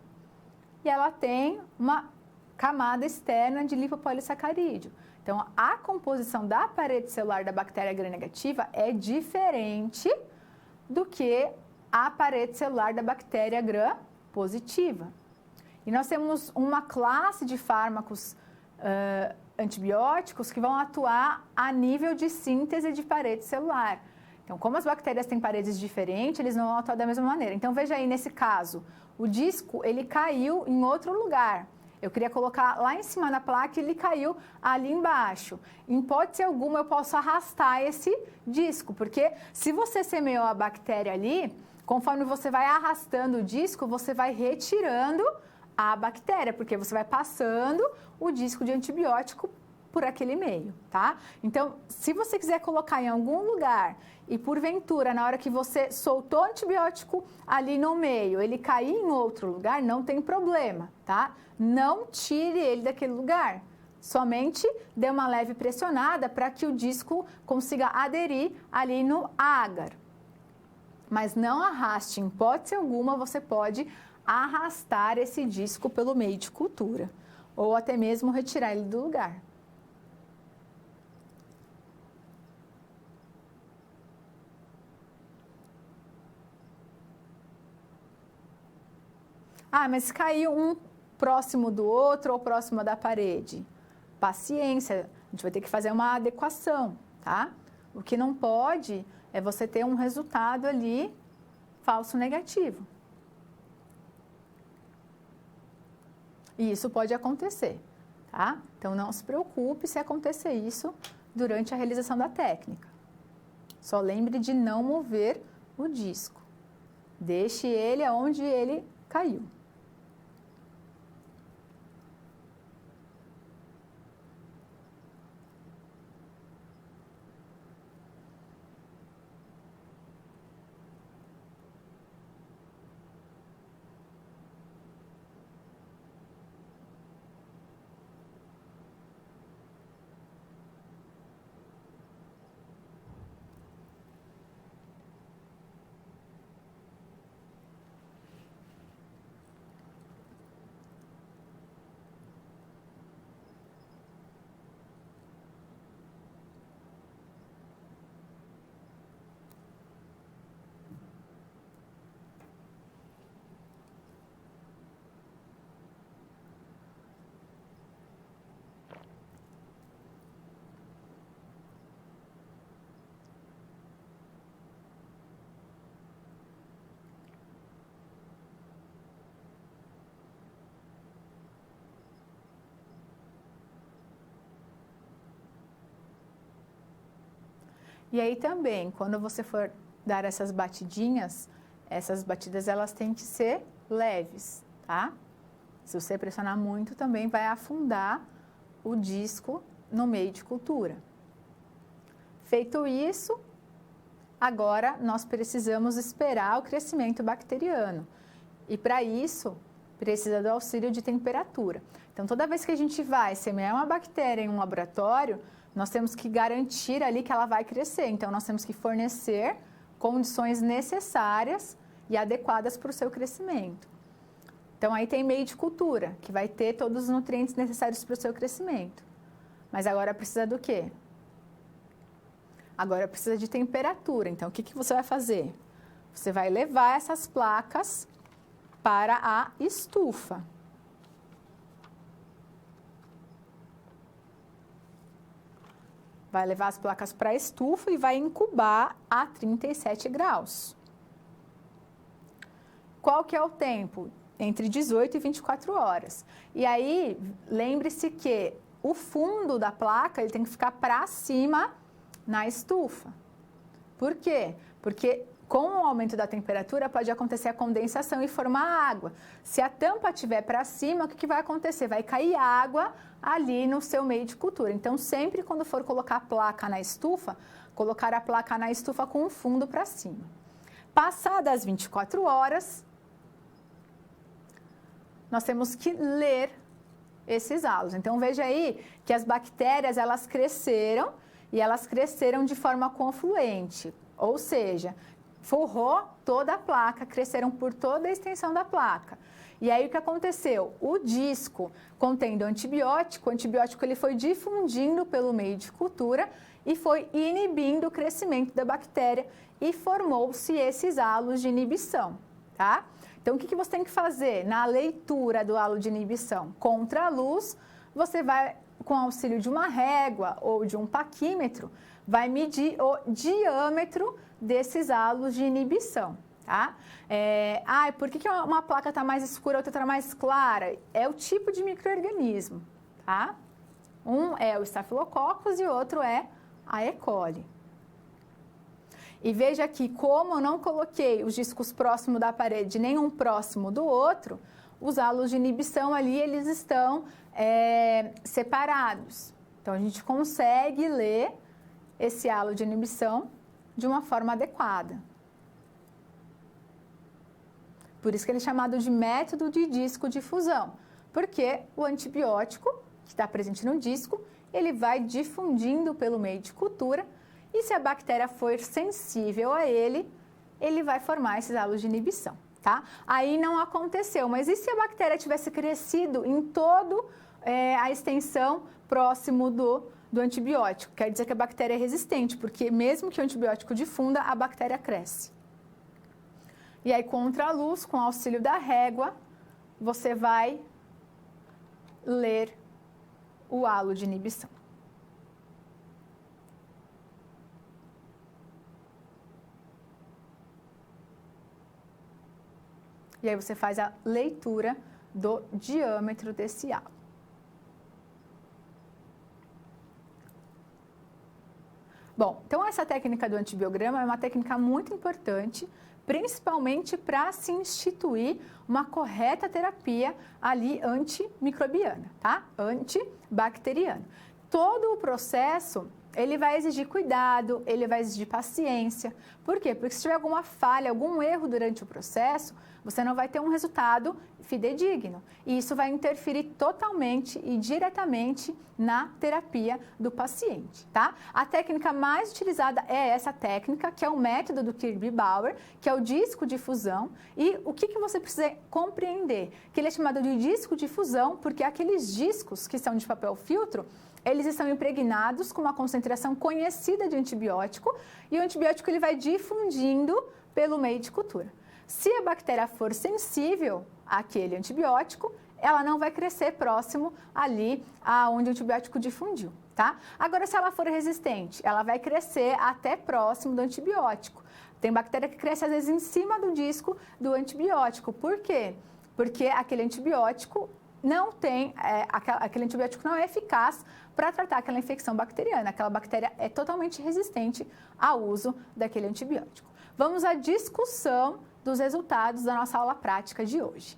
e ela tem uma camada externa de lipopolissacarídeo. Então, a composição da parede celular da bactéria gram-negativa é diferente do que a parede celular da bactéria gram-positiva. E nós temos uma classe de fármacos antibióticos que vão atuar a nível de síntese de parede celular. Então, como as bactérias têm paredes diferentes, eles não vão atuar da mesma maneira. Então, veja aí, nesse caso, o disco, ele caiu em outro lugar. Eu queria colocar lá em cima da placa e ele caiu ali embaixo. Em hipótese alguma, eu posso arrastar esse disco, porque se você semeou a bactéria ali, conforme você vai arrastando o disco, você vai retirando a bactéria, porque você vai passando o disco de antibiótico por aquele meio, tá? Então, se você quiser colocar em algum lugar e porventura, na hora que você soltou o antibiótico ali no meio, ele cair em outro lugar, não tem problema, tá? Não tire ele daquele lugar. Somente dê uma leve pressionada para que o disco consiga aderir ali no agar. Mas não arraste, em hipótese alguma, você pode arrastar esse disco pelo meio de cultura, ou até mesmo retirar ele do lugar. Ah, mas caiu um próximo do outro ou próximo da parede. Paciência, a gente vai ter que fazer uma adequação, tá? O que não pode é você ter um resultado ali falso negativo. E isso pode acontecer, tá? Então, não se preocupe se acontecer isso durante a realização da técnica. Só lembre de não mover o disco. Deixe ele aonde ele caiu. E aí também, quando você for dar essas batidinhas, essas batidas elas têm que ser leves, tá? Se você pressionar muito, também vai afundar o disco no meio de cultura. Feito isso, agora nós precisamos esperar o crescimento bacteriano. E para isso, precisa do auxílio de temperatura. Então, toda vez que a gente vai semear uma bactéria em um laboratório, nós temos que garantir ali que ela vai crescer. Então, nós temos que fornecer condições necessárias e adequadas para o seu crescimento. Então, aí tem meio de cultura, que vai ter todos os nutrientes necessários para o seu crescimento. Mas agora precisa do quê? Agora precisa de temperatura. Então, o que você vai fazer? Você vai levar essas placas para a estufa. Vai levar as placas para a estufa e vai incubar a 37 graus. Qual que é o tempo? Entre 18 e 24 horas. E aí, lembre-se que o fundo da placa ele tem que ficar para cima na estufa. Por quê? Porque com o aumento da temperatura pode acontecer a condensação e formar água. Se a tampa estiver para cima, o que vai acontecer? Vai cair água ali no seu meio de cultura. Então, sempre quando for colocar a placa na estufa, colocar a placa na estufa com o fundo para cima. Passadas as 24 horas, nós temos que ler esses halos. Então, veja aí que as bactérias, elas cresceram e elas cresceram de forma confluente, ou seja, forrou toda a placa, cresceram por toda a extensão da placa. E aí o que aconteceu? O disco contendo antibiótico, o antibiótico ele foi difundindo pelo meio de cultura e foi inibindo o crescimento da bactéria e formou-se esses halos de inibição, tá? Então, o que você tem que fazer? Na leitura do halo de inibição contra a luz, você vai, com auxílio de uma régua ou de um paquímetro, vai medir o diâmetro desses halos de inibição, tá? Por que uma placa está mais escura, outra está mais clara? É o tipo de micro-organismo, tá? Um é o Staphylococcus e o outro é a E. coli. E veja aqui, como eu não coloquei os discos próximos da parede, nenhum próximo do outro, os halos de inibição ali, eles estão separados. Então, a gente consegue ler esse halo de inibição de uma forma adequada. Por isso que ele é chamado de método de disco difusão, porque o antibiótico, que está presente no disco, ele vai difundindo pelo meio de cultura, e se a bactéria for sensível a ele, ele vai formar esses halos de inibição, tá? Aí não aconteceu, mas e se a bactéria tivesse crescido em toda a extensão próximo do antibiótico? Quer dizer que a bactéria é resistente, porque mesmo que o antibiótico difunda, a bactéria cresce. E aí, contra a luz, com o auxílio da régua, você vai ler o halo de inibição. E aí você faz a leitura do diâmetro desse halo. Bom, então essa técnica do antibiograma é uma técnica muito importante, principalmente para se instituir uma correta terapia ali antimicrobiana, tá? Antibacteriana. Todo o processo, ele vai exigir cuidado, ele vai exigir paciência. Por quê? Porque se tiver alguma falha, algum erro durante o processo, você não vai ter um resultado fidedigno. E isso vai interferir totalmente e diretamente na terapia do paciente, tá? A técnica mais utilizada é essa técnica, que é o método do Kirby-Bauer, que é o disco difusão. E o que você precisa compreender? Que ele é chamado de disco difusão porque aqueles discos que são de papel filtro, eles estão impregnados com uma concentração conhecida de antibiótico e o antibiótico ele vai difundindo pelo meio de cultura. Se a bactéria for sensível àquele antibiótico, ela não vai crescer próximo ali aonde o antibiótico difundiu, tá? Agora, se ela for resistente, ela vai crescer até próximo do antibiótico. Tem bactéria que cresce, às vezes, em cima do disco do antibiótico. Por quê? Porque aquele antibiótico não tem, aquele antibiótico não é eficaz para tratar aquela infecção bacteriana. Aquela bactéria é totalmente resistente ao uso daquele antibiótico. Vamos à discussão dos resultados da nossa aula prática de hoje.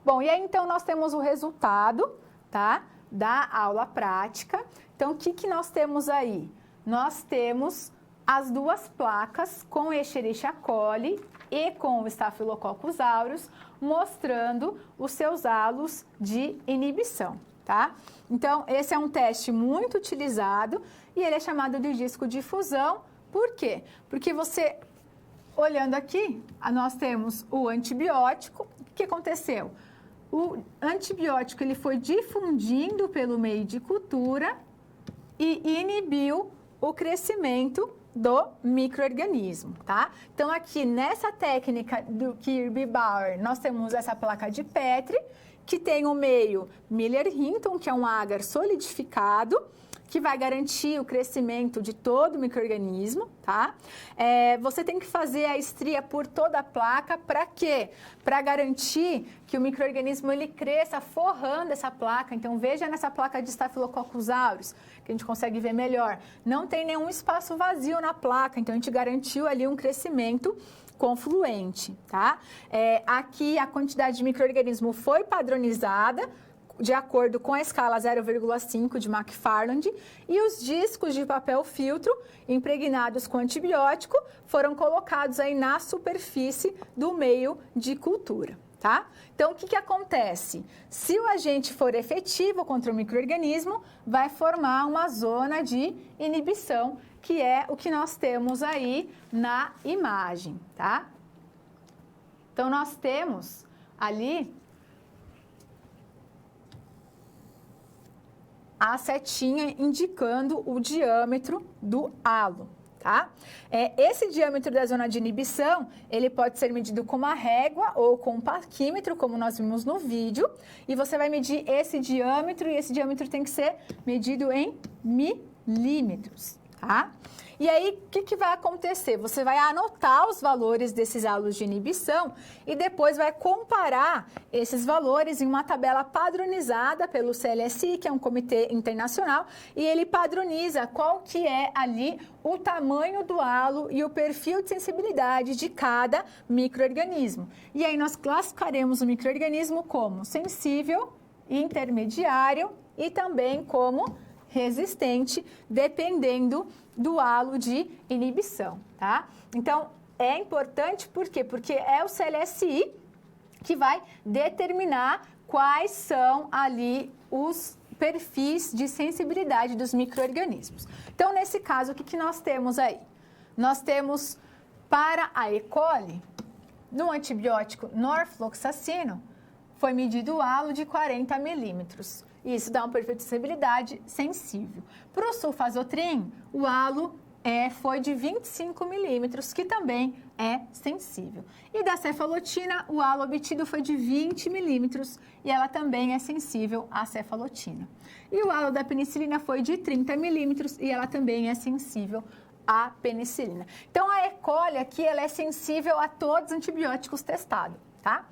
Bom, e aí então nós temos o resultado, tá, da aula prática. Então, o que nós temos aí? Nós temos as duas placas com Escherichia coli e com o Staphylococcus aureus, mostrando os seus halos de inibição, tá? Então, esse é um teste muito utilizado e ele é chamado de disco difusão. Por quê? Porque você, olhando aqui, nós temos o antibiótico. O que aconteceu? O antibiótico ele foi difundindo pelo meio de cultura e inibiu o crescimento do micro-organismo, tá? Então, aqui nessa técnica do Kirby-Bauer, nós temos essa placa de Petri, que tem o meio Miller-Hinton, que é um agar solidificado, que vai garantir o crescimento de todo o micro-organismo, tá? Você tem que fazer a estria por toda a placa, para quê? Para garantir que o micro-organismo ele cresça forrando essa placa. Então, veja nessa placa de Staphylococcus aureus, que a gente consegue ver melhor. Não tem nenhum espaço vazio na placa, então a gente garantiu ali um crescimento confluente, tá? Aqui a quantidade de micro-organismo foi padronizada, de acordo com a escala 0,5 de McFarland, e os discos de papel filtro impregnados com antibiótico foram colocados aí na superfície do meio de cultura, tá? Então, o que acontece? Se o agente for efetivo contra o micro-organismo, vai formar uma zona de inibição, que é o que nós temos aí na imagem, tá? Então, nós temos ali a setinha indicando o diâmetro do halo, tá? Esse diâmetro da zona de inibição, ele pode ser medido com uma régua ou com um paquímetro, como nós vimos no vídeo, e você vai medir esse diâmetro, e esse diâmetro tem que ser medido em milímetros, tá? E aí, o que vai acontecer? Você vai anotar os valores desses halos de inibição e depois vai comparar esses valores em uma tabela padronizada pelo CLSI, que é um comitê internacional, e ele padroniza qual que é ali o tamanho do halo e o perfil de sensibilidade de cada micro-organismo. E aí nós classificaremos o micro-organismo como sensível, intermediário e também como resistente, dependendo do halo de inibição, tá? Então, é importante, por quê? Porque é o CLSI que vai determinar quais são ali os perfis de sensibilidade dos micro-organismos. Então, nesse caso, o que nós temos aí? Nós temos, para a E. coli, no antibiótico norfloxacino, foi medido o halo de 40 milímetros. Isso dá um perfil de sensibilidade sensível. Para o sulfazotrin, o halo foi de 25 milímetros, que também é sensível. E da cefalotina, o halo obtido foi de 20 milímetros e ela também é sensível à cefalotina. E o halo da penicilina foi de 30 milímetros e ela também é sensível à penicilina. Então, a E. coli aqui, ela é sensível a todos os antibióticos testados, tá?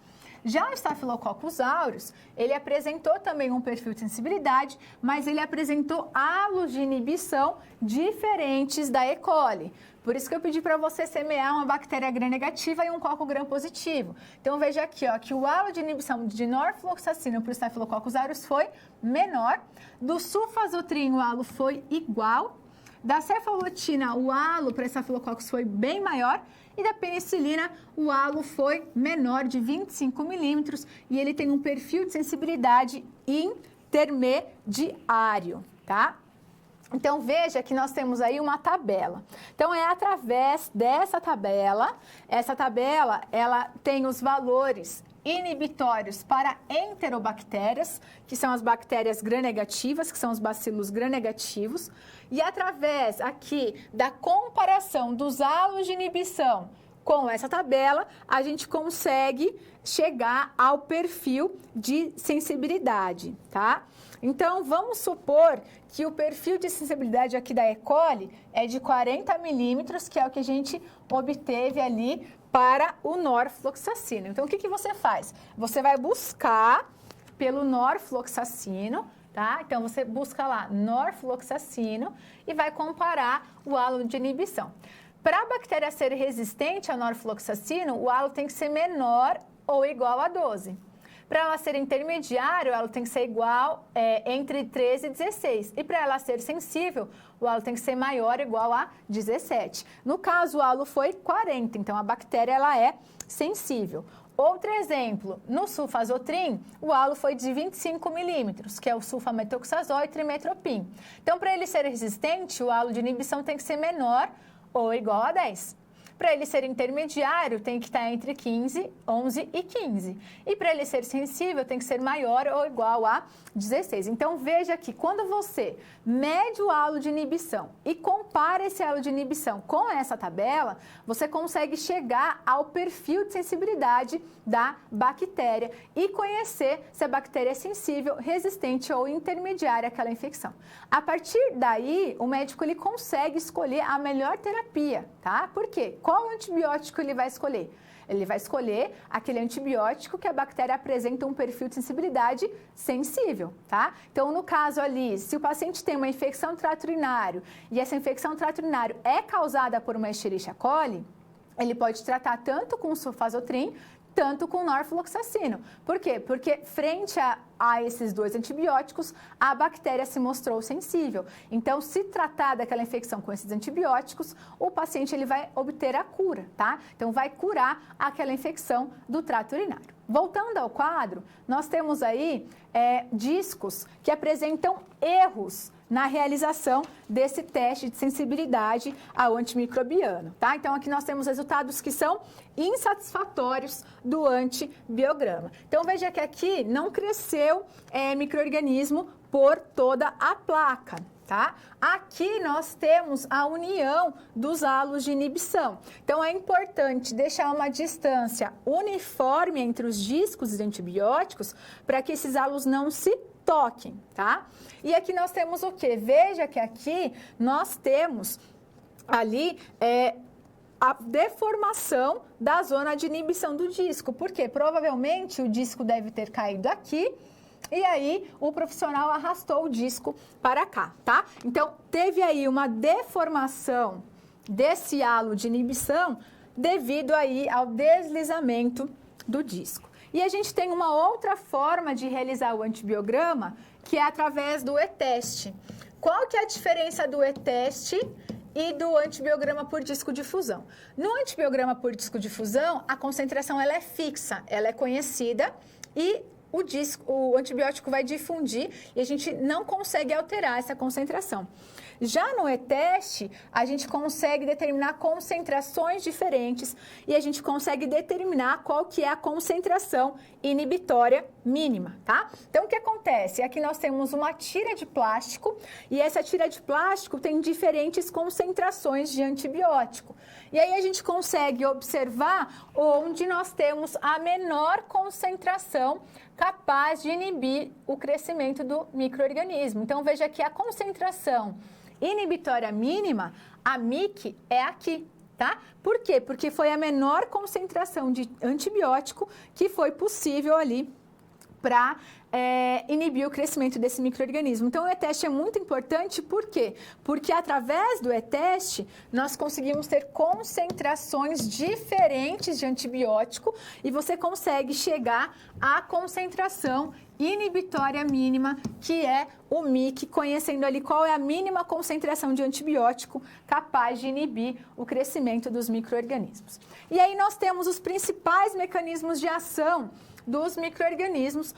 Já o Staphylococcus aureus, ele apresentou também um perfil de sensibilidade, mas ele apresentou halos de inibição diferentes da E. coli. Por isso que eu pedi para você semear uma bactéria gram-negativa e um coco gram-positivo. Então, veja aqui, ó, que o halo de inibição de norfloxacino para o Staphylococcus aureus foi menor. Do sulfazotrin, o halo foi igual. Da cefalotina, o halo para Staphylococcus foi bem maior. E da penicilina, o halo foi menor, de 25 milímetros, e ele tem um perfil de sensibilidade intermediário, tá? Então, veja que nós temos aí uma tabela. Então, é através dessa tabela, essa tabela, ela tem os valores inibitórios para enterobactérias, que são as bactérias gram-negativas, que são os bacilos gram-negativos, e através aqui da comparação dos halos de inibição com essa tabela, a gente consegue chegar ao perfil de sensibilidade, tá? Então, vamos supor que o perfil de sensibilidade aqui da E. coli é de 40 milímetros, que é o que a gente obteve ali para o norfloxacino. Então, o que você faz? Você vai buscar pelo norfloxacino, tá? Então, você busca lá norfloxacino e vai comparar o halo de inibição. Para a bactéria ser resistente ao norfloxacino, o halo tem que ser menor ou igual a 12. Para ela ser intermediário, ela tem que ser igual entre 13 e 16. E para ela ser sensível, o halo tem que ser maior ou igual a 17. No caso, o halo foi 40, então a bactéria ela é sensível. Outro exemplo, no sulfazotrin, o halo foi de 25 milímetros, que é o sulfametoxazol e trimetoprim. Então, para ele ser resistente, o halo de inibição tem que ser menor ou igual a 10. Para ele ser intermediário, tem que estar entre 15, 11 e 15. E para ele ser sensível, tem que ser maior ou igual a 16. Então, veja que quando você mede o halo de inibição e compara esse halo de inibição com essa tabela, você consegue chegar ao perfil de sensibilidade da bactéria e conhecer se a bactéria é sensível, resistente ou intermediária àquela infecção. A partir daí, o médico ele consegue escolher a melhor terapia, tá? Por quê? Qual antibiótico ele vai escolher? Ele vai escolher aquele antibiótico que a bactéria apresenta um perfil de sensibilidade sensível, tá? Então, no caso ali, se o paciente tem uma infecção do trato urinário e essa infecção do trato urinário é causada por uma Escherichia coli, ele pode tratar tanto com sulfazotrin, tanto com norfloxacino. Por quê? Porque frente a esses dois antibióticos, a bactéria se mostrou sensível. Então, se tratar daquela infecção com esses antibióticos, o paciente ele vai obter a cura, tá? Então, vai curar aquela infecção do trato urinário. Voltando ao quadro, nós temos aí discos que apresentam erros na realização desse teste de sensibilidade ao antimicrobiano, tá? Então, aqui nós temos resultados que são insatisfatórios do antibiograma. Então, veja que aqui não cresceu micro-organismo por toda a placa, tá? Aqui nós temos a união dos halos de inibição. Então, é importante deixar uma distância uniforme entre os discos de antibióticos para que esses halos não se toquem, tá? E aqui nós temos o quê? Veja que aqui nós temos ali a deformação da zona de inibição do disco. Por quê? Provavelmente o disco deve ter caído aqui e aí o profissional arrastou o disco para cá, tá? Então, teve aí uma deformação desse halo de inibição devido aí ao deslizamento do disco. E a gente tem uma outra forma de realizar o antibiograma, que é através do E-teste. Qual que é a diferença do E-teste e do antibiograma por disco de fusão? No antibiograma por disco de fusão, a concentração ela é fixa, ela é conhecida e o antibiótico vai difundir e a gente não consegue alterar essa concentração. Já no E-teste, a gente consegue determinar concentrações diferentes e a gente consegue determinar qual que é a concentração inibitória mínima, tá? Então, o que acontece? Aqui nós temos uma tira de plástico e essa tira de plástico tem diferentes concentrações de antibiótico. E aí a gente consegue observar onde nós temos a menor concentração capaz de inibir o crescimento do micro-organismo. Então, veja que a concentração inibitória mínima, a MIC, é aqui, tá? Por quê? Porque foi a menor concentração de antibiótico que foi possível ali para inibir o crescimento desse micro-organismo. Então, o E-teste é muito importante, por quê? Porque através do E-teste, nós conseguimos ter concentrações diferentes de antibiótico e você consegue chegar à concentração inibitória mínima, que é o MIC, conhecendo ali qual é a mínima concentração de antibiótico capaz de inibir o crescimento dos micro-organismos. E aí nós temos os principais mecanismos de ação dos micro-organismos,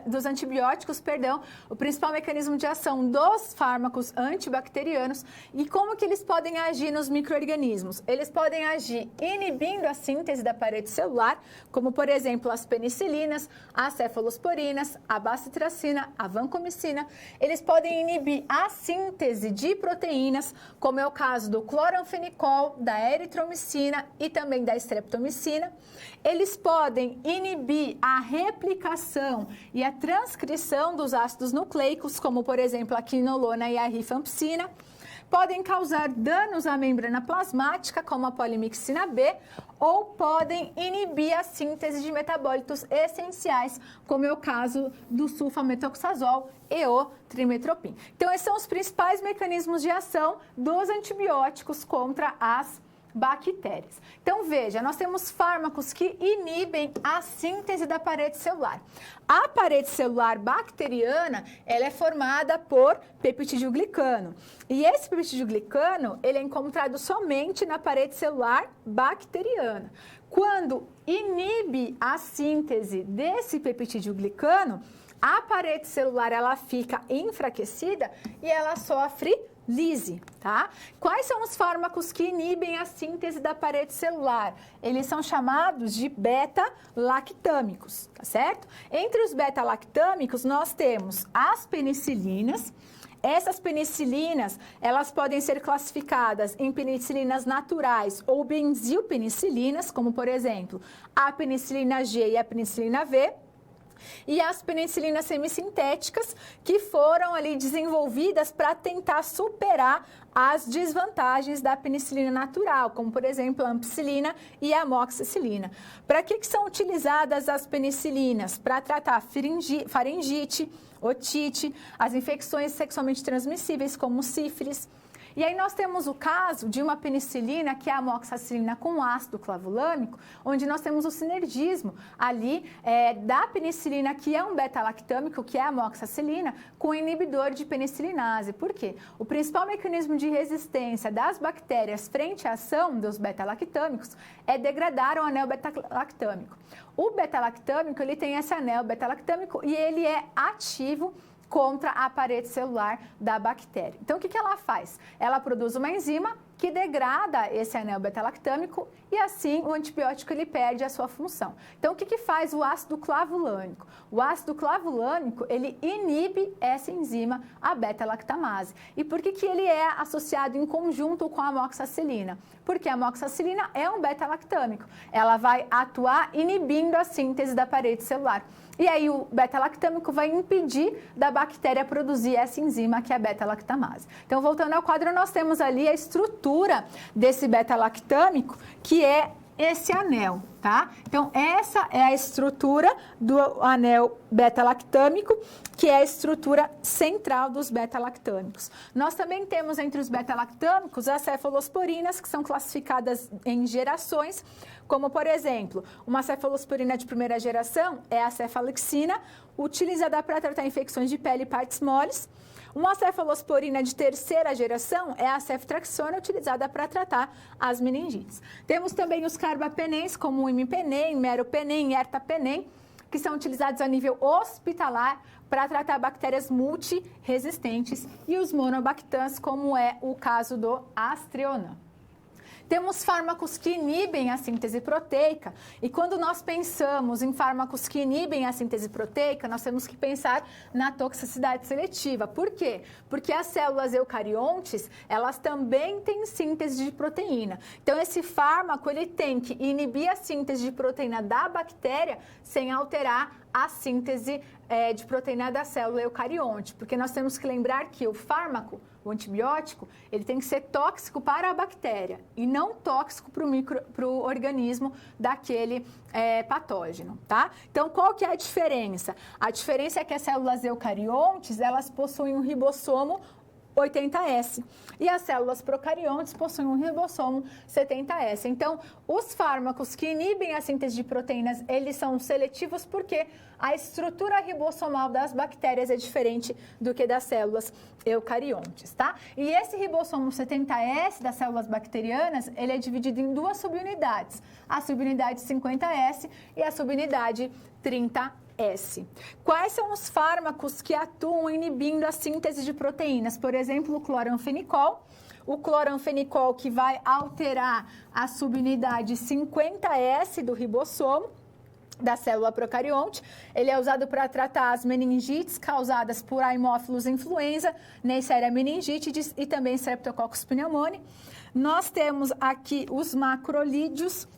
dos antibióticos, perdão, o principal mecanismo de ação dos fármacos antibacterianos e como que eles podem agir nos micro-organismos. Eles podem agir inibindo a síntese da parede celular, como, por exemplo, as penicilinas, as cefalosporinas, a bacitracina, a vancomicina. Eles podem inibir a síntese de proteínas, como é o caso do cloranfenicol, da eritromicina e também da streptomicina. Eles podem inibir a replicação e a transcrição dos ácidos nucleicos, como, por exemplo, a quinolona e a rifampicina. Podem causar danos à membrana plasmática, como a polimixina B, ou podem inibir a síntese de metabólitos essenciais, como é o caso do sulfametoxazol e o trimetropin. Então, esses são os principais mecanismos de ação dos antibióticos contra as bactérias. Então, veja, nós temos fármacos que inibem a síntese da parede celular. A parede celular bacteriana, ela é formada por peptidoglicano. E esse peptidoglicano, ele é encontrado somente na parede celular bacteriana. Quando inibe a síntese desse peptidoglicano, a parede celular, ela fica enfraquecida e ela sofre lise, tá? Quais são os fármacos que inibem a síntese da parede celular? Eles são chamados de beta-lactâmicos, tá certo? Entre os beta-lactâmicos, nós temos as penicilinas. Essas penicilinas, elas podem ser classificadas em penicilinas naturais ou benzilpenicilinas, como, por exemplo, a penicilina G e a penicilina V. E as penicilinas semissintéticas, que foram ali desenvolvidas para tentar superar as desvantagens da penicilina natural, como, por exemplo, a ampicilina e a amoxicilina. Para que são utilizadas as penicilinas? Para tratar faringite, otite, as infecções sexualmente transmissíveis, como sífilis. E aí nós temos o caso de uma penicilina, que é a amoxicilina com ácido clavulâmico, onde nós temos o sinergismo ali da penicilina, que é um beta-lactâmico, que é a amoxicilina, com o inibidor de penicilinase. Por quê? O principal mecanismo de resistência das bactérias frente à ação dos beta-lactâmicos é degradar o anel beta-lactâmico. O beta-lactâmico, ele tem esse anel beta-lactâmico e ele é ativo contra a parede celular da bactéria. Então, o que ela faz? Ela produz uma enzima que degrada esse anel beta-lactâmico e assim o antibiótico ele perde a sua função. Então, o que faz o ácido clavulânico? O ácido clavulânico, ele inibe essa enzima, a beta-lactamase. E por que ele é associado em conjunto com a amoxicilina? Porque a amoxicilina é um beta-lactâmico. Ela vai atuar inibindo a síntese da parede celular. E aí o beta-lactâmico vai impedir da bactéria produzir essa enzima que é a beta-lactamase. Então, voltando ao quadro, nós temos ali a estrutura desse beta-lactâmico, que é esse anel, tá? Então, essa é a estrutura do anel beta-lactâmico, que é a estrutura central dos beta-lactâmicos. Nós também temos entre os beta-lactâmicos as cefalosporinas, que são classificadas em gerações, como, por exemplo, uma cefalosporina de primeira geração é a cefalexina, utilizada para tratar infecções de pele e partes moles. Uma cefalosporina de terceira geração é a ceftraxona, utilizada para tratar as meningites. Temos também os carbapenens, como o imipenem, meropenem e ertapenem, que são utilizados a nível hospitalar para tratar bactérias multiresistentes, e os monobactans, como é o caso do Astrionam. Temos fármacos que inibem a síntese proteica, e quando nós pensamos em fármacos que inibem a síntese proteica, nós temos que pensar na toxicidade seletiva. Por quê? Porque as células eucariontes, elas também têm síntese de proteína. Então, esse fármaco, ele tem que inibir a síntese de proteína da bactéria sem alterar a síntese de proteína da célula eucarionte, porque nós temos que lembrar que o fármaco, o antibiótico, ele tem que ser tóxico para a bactéria e não tóxico para o organismo daquele patógeno, tá? Então, qual que é a diferença? A diferença é que as células eucariontes, elas possuem um ribossomo 80S. E as células procariontes possuem um ribossomo 70S. Então, os fármacos que inibem a síntese de proteínas, eles são seletivos porque a estrutura ribossomal das bactérias é diferente do que das células eucariontes, tá? E esse ribossomo 70S das células bacterianas, ele é dividido em duas subunidades, a subunidade 50S e a subunidade 30S. Quais são os fármacos que atuam inibindo a síntese de proteínas? Por exemplo, o cloranfenicol. O cloranfenicol que vai alterar a subunidade 50S do ribossomo da célula procarionte. Ele é usado para tratar as meningites causadas por Haemophilus influenza, Neisseria meningitidis e também Streptococcus pneumoniae. Nós temos aqui os macrolídeos.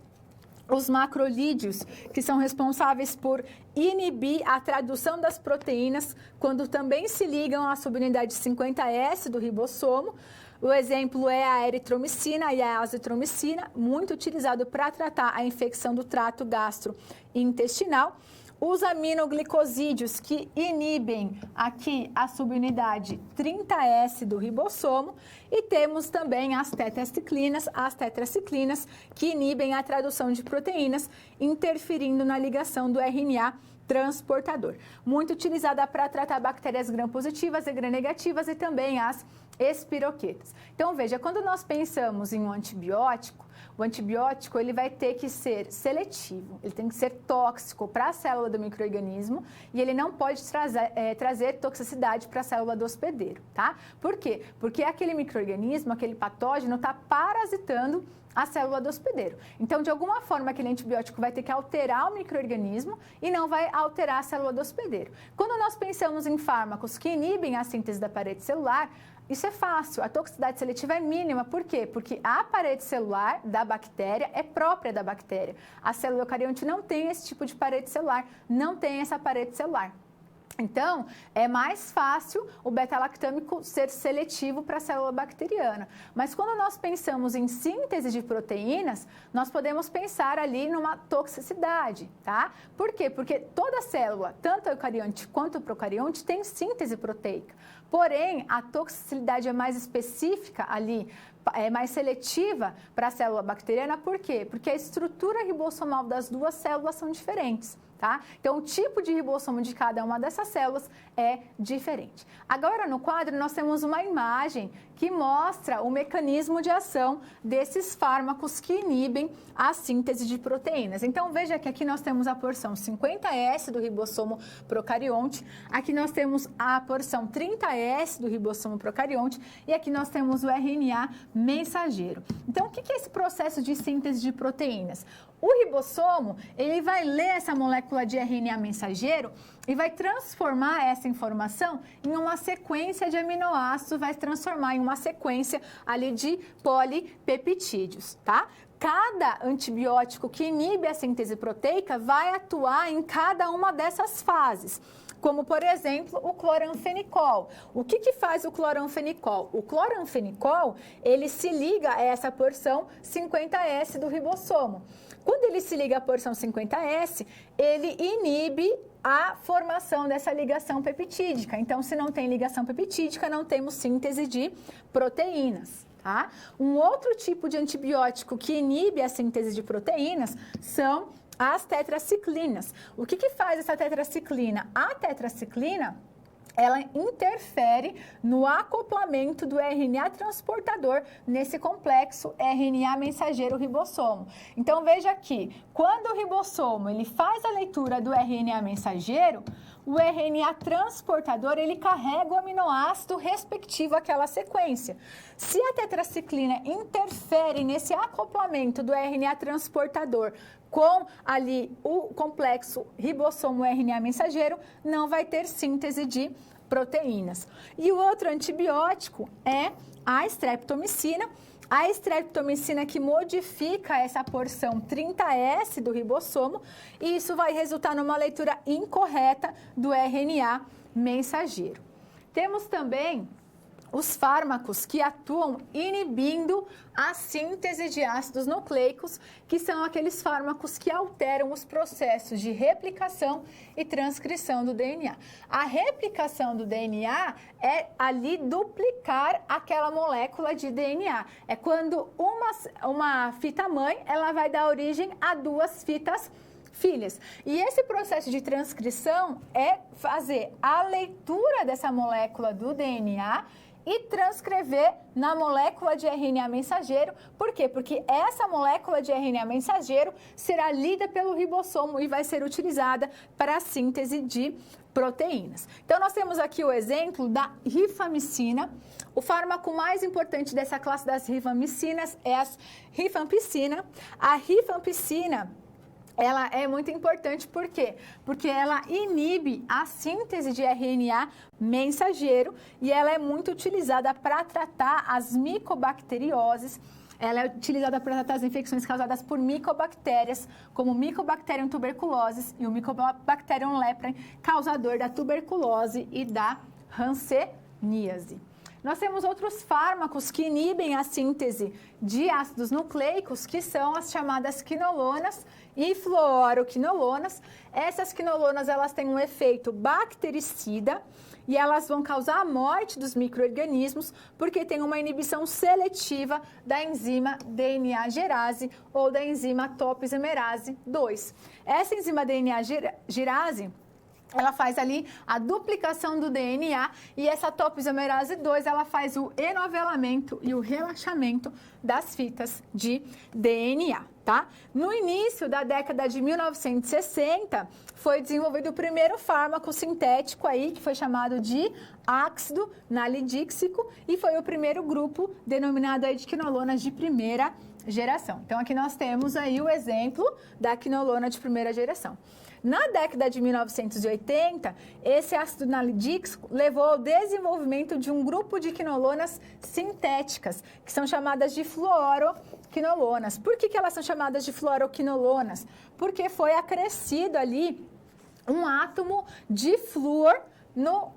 Os macrolídeos, que são responsáveis por inibir a tradução das proteínas quando também se ligam à subunidade 50S do ribossomo. O exemplo é a eritromicina e a azitromicina, muito utilizado para tratar a infecção do trato gastrointestinal. Os aminoglicosídeos, que inibem aqui a subunidade 30S do ribossomo. E temos também as tetraciclinas, que inibem a tradução de proteínas, interferindo na ligação do RNA transportador. Muito utilizada para tratar bactérias gram-positivas e gram-negativas e também as espiroquetas. Então, veja, quando nós pensamos em um antibiótico, o antibiótico ele vai ter que ser seletivo, ele tem que ser tóxico para a célula do micro-organismo e ele não pode trazer toxicidade para a célula do hospedeiro, tá? Por quê? Porque aquele micro-organismo, aquele patógeno está parasitando a célula do hospedeiro. Então, de alguma forma, aquele antibiótico vai ter que alterar o micro-organismo e não vai alterar a célula do hospedeiro. Quando nós pensamos em fármacos que inibem a síntese da parede celular, isso é fácil, a toxicidade seletiva é mínima. Por quê? Porque a parede celular da bactéria é própria da bactéria. A célula eucarionte não tem esse tipo de parede celular, não tem essa parede celular. Então, é mais fácil o beta-lactâmico ser seletivo para a célula bacteriana. Mas quando nós pensamos em síntese de proteínas, nós podemos pensar ali numa toxicidade, tá? Por quê? Porque toda célula, tanto a eucarionte quanto o procarionte, tem síntese proteica. Porém, a toxicidade é mais específica ali, é mais seletiva para a célula bacteriana. Por quê? Porque a estrutura ribossomal das duas células são diferentes. Tá? Então, o tipo de ribossomo de cada uma dessas células é diferente. Agora, no quadro, nós temos uma imagem que que mostra o mecanismo de ação desses fármacos que inibem a síntese de proteínas. Então, veja que aqui nós temos a porção 50S do ribossomo procarionte, aqui nós temos a porção 30S do ribossomo procarionte e aqui nós temos o RNA mensageiro. Então, o que é esse processo de síntese de proteínas? O ribossomo, ele vai ler essa molécula de RNA mensageiro e vai transformar essa informação em uma sequência de aminoácidos, vai transformar em uma sequência ali de polipeptídeos, tá? Cada antibiótico que inibe a síntese proteica vai atuar em cada uma dessas fases. Como, por exemplo, o cloranfenicol. O que faz o cloranfenicol? O cloranfenicol, ele se liga a essa porção 50S do ribossomo. Quando ele se liga à porção 50S, ele inibe a formação dessa ligação peptídica. Então, se não tem ligação peptídica, não temos síntese de proteínas. Tá? Um outro tipo de antibiótico que inibe a síntese de proteínas são as tetraciclinas. O que faz essa tetraciclina? A tetraciclina, ela interfere no acoplamento do RNA transportador nesse complexo RNA mensageiro ribossomo. Então, veja aqui, quando o ribossomo ele faz a leitura do RNA mensageiro, o RNA transportador, ele carrega o aminoácido respectivo àquela sequência. Se a tetraciclina interfere nesse acoplamento do RNA transportador com ali o complexo ribossomo RNA mensageiro, não vai ter síntese de proteínas. E o outro antibiótico é a streptomicina. A streptomicina que modifica essa porção 30S do ribossomo e isso vai resultar numa leitura incorreta do RNA mensageiro. Temos também os fármacos que atuam inibindo a síntese de ácidos nucleicos, que são aqueles fármacos que alteram os processos de replicação e transcrição do DNA. A replicação do DNA é ali duplicar aquela molécula de DNA. É quando uma fita mãe, ela vai dar origem a duas fitas filhas. E esse processo de transcrição é fazer a leitura dessa molécula do DNA e transcrever na molécula de RNA mensageiro. Por quê? Porque essa molécula de RNA mensageiro será lida pelo ribossomo e vai ser utilizada para a síntese de proteínas. Então, nós temos aqui o exemplo da rifamicina. O fármaco mais importante dessa classe das rifamicinas é a rifampicina. A rifampicina, ela é muito importante, por quê? Porque ela inibe a síntese de RNA mensageiro e ela é muito utilizada para tratar as micobacterioses. Ela é utilizada para tratar as infecções causadas por micobactérias, como o Mycobacterium tuberculosis e o Mycobacterium leprae, causador da tuberculose e da hanseníase. Nós temos outros fármacos que inibem a síntese de ácidos nucleicos, que são as chamadas quinolonas e fluoroquinolonas. Essas quinolonas, elas têm um efeito bactericida e elas vão causar a morte dos micro-organismos porque tem uma inibição seletiva da enzima DNA gerase ou da enzima topoisomerase 2. Essa enzima DNA gerase, ela faz ali a duplicação do DNA e essa topoisomerase 2, ela faz o enovelamento e o relaxamento das fitas de DNA, tá? No início da década de 1960, foi desenvolvido o primeiro fármaco sintético aí, que foi chamado de ácido nalidíxico e foi o primeiro grupo denominado aí de quinolonas de primeira geração. Então, aqui nós temos aí o exemplo da quinolona de primeira geração. Na década de 1980, esse ácido nalidíxico levou ao desenvolvimento de um grupo de quinolonas sintéticas, que são chamadas de fluoroquinolonas. Por que elas são chamadas de fluoroquinolonas? Porque foi acrescido ali um átomo de flúor no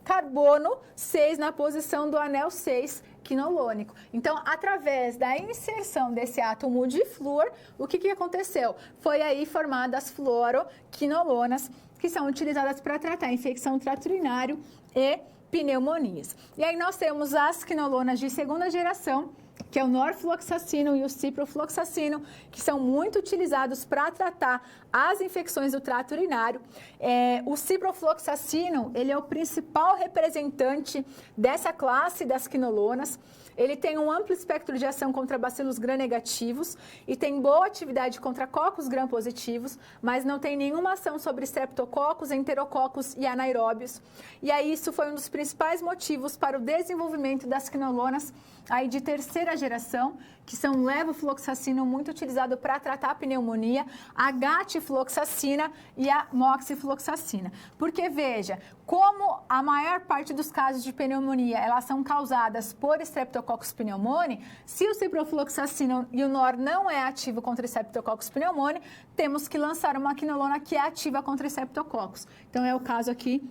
carbono 6, na posição do anel 6 quinolonico. Então, através da inserção desse átomo de flúor, o que aconteceu? Foi aí formadas as fluoroquinolonas, que são utilizadas para tratar infecção trato urinário e pneumonias. E aí nós temos as quinolonas de segunda geração que é o norfloxacino e o ciprofloxacino, que são muito utilizados para tratar as infecções do trato urinário. O ciprofloxacino, ele é o principal representante dessa classe das quinolonas. Ele tem um amplo espectro de ação contra bacilos gram-negativos e tem boa atividade contra cocos gram-positivos, mas não tem nenhuma ação sobre streptococcus, enterococos e anaeróbios. E aí isso foi um dos principais motivos para o desenvolvimento das quinolonas aí de terceira geração, que são levofloxacino, muito utilizado para tratar a pneumonia, a gatifloxacina e a moxifloxacina. Porque, veja, como a maior parte dos casos de pneumonia, elas são causadas por Streptococcus pneumoniae, se o ciprofloxacino e o NOR não é ativo contra Streptococcus pneumoniae, temos que lançar uma quinolona que é ativa contra Streptococcus. Então, é o caso aqui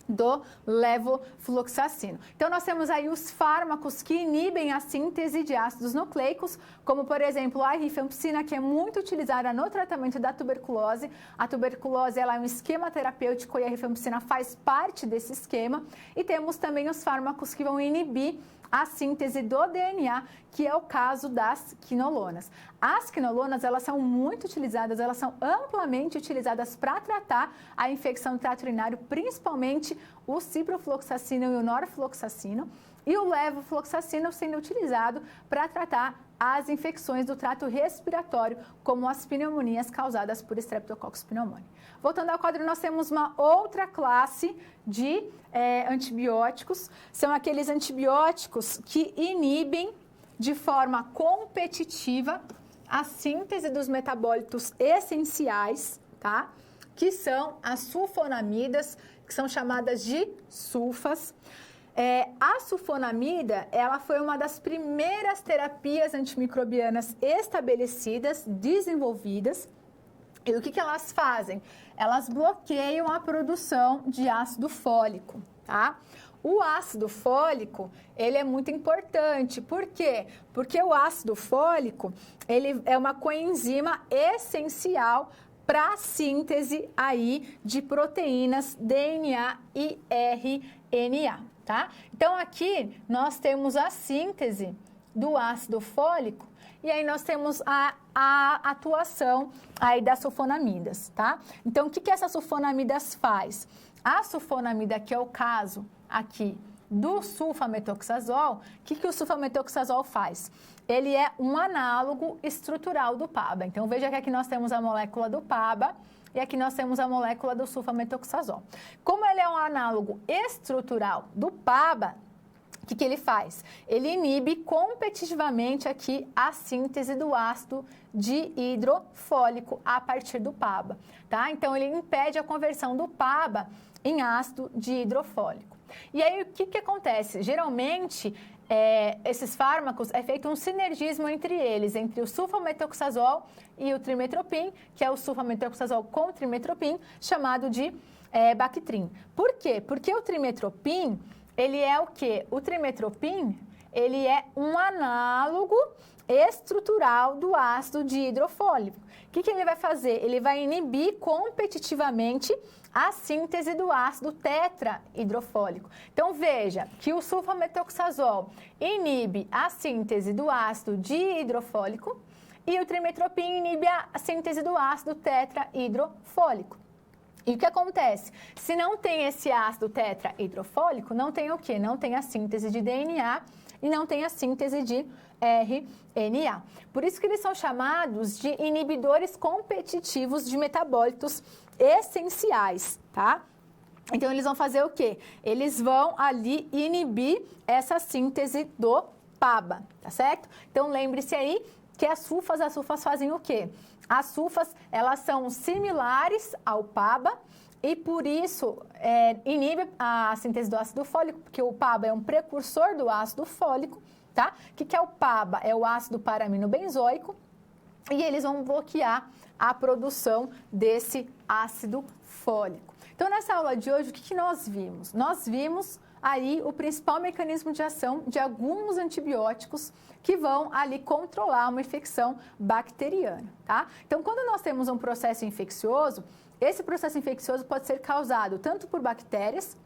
do levofloxacino. Então, nós temos aí os fármacos que inibem a síntese de ácidos nucleicos, como, por exemplo, a rifampicina, que é muito utilizada no tratamento da tuberculose. A tuberculose ela é um esquema terapêutico e a rifampicina faz parte desse esquema. E temos também os fármacos que vão inibir a síntese do DNA, que é o caso das quinolonas. As quinolonas, elas são muito utilizadas, elas são amplamente utilizadas para tratar a infecção do trato urinário, principalmente o ciprofloxacino e o norfloxacino, e o levofloxacino sendo utilizado para tratar as infecções do trato respiratório, como as pneumonias causadas por Streptococcus pneumoniae. Voltando ao quadro, nós temos uma outra classe de antibióticos. São aqueles antibióticos que inibem de forma competitiva a síntese dos metabólitos essenciais, tá? Que são as sulfonamidas, que são chamadas de sulfas. A sulfonamida, ela foi uma das primeiras terapias antimicrobianas estabelecidas, desenvolvidas. E o que elas fazem? Elas bloqueiam a produção de ácido fólico, tá? O ácido fólico, ele é muito importante. Por quê? Porque o ácido fólico, ele é uma coenzima essencial para a síntese aí de proteínas DNA e RNA, tá? Então, aqui nós temos a síntese do ácido fólico e aí nós temos a atuação aí das sulfonamidas, tá? Então, o que essas sulfonamidas faz? A sulfonamida, que é o caso aqui do sulfametoxazol, o que o sulfametoxazol faz? Ele é um análogo estrutural do PABA. Então, veja que aqui nós temos a molécula do PABA e aqui nós temos a molécula do sulfametoxazol. Como ele é um análogo estrutural do PABA, o que ele faz? Ele inibe competitivamente aqui a síntese do ácido dihidrofólico a partir do PABA, tá? Então, ele impede a conversão do PABA em ácido dihidrofólico. E aí, o que acontece? Geralmente, esses fármacos, é feito um sinergismo entre eles, entre o sulfametoxazol e o trimetoprim, que é o sulfametoxazol com trimetoprim, chamado de Bactrim. Por quê? Porque o trimetoprim, ele é o quê? O trimetoprim, ele é um análogo estrutural do ácido dihidrofólico. O que ele vai fazer? Ele vai inibir competitivamente a síntese do ácido tetrahidrofólico. Então, veja que o sulfametoxazol inibe a síntese do ácido dihidrofólico e o trimetoprim inibe a síntese do ácido tetrahidrofólico. E o que acontece? Se não tem esse ácido tetrahidrofólico, não tem o quê? Não tem a síntese de DNA e não tem a síntese de RNA. Por isso que eles são chamados de inibidores competitivos de metabólitos essenciais, tá? Então, eles vão fazer o quê? Eles vão ali inibir essa síntese do PABA, tá certo? Então, lembre-se aí que as sulfas fazem o quê? As sulfas, elas são similares ao PABA e, por isso, inibe a síntese do ácido fólico, porque o PABA é um precursor do ácido fólico, tá? O que é o PABA? É o ácido paraaminobenzoico e eles vão bloquear a produção desse ácido fólico. Então, nessa aula de hoje, o que nós vimos? Nós vimos aí o principal mecanismo de ação de alguns antibióticos que vão ali controlar uma infecção bacteriana, tá? Então, quando nós temos um processo infeccioso, esse processo infeccioso pode ser causado tanto por bactérias,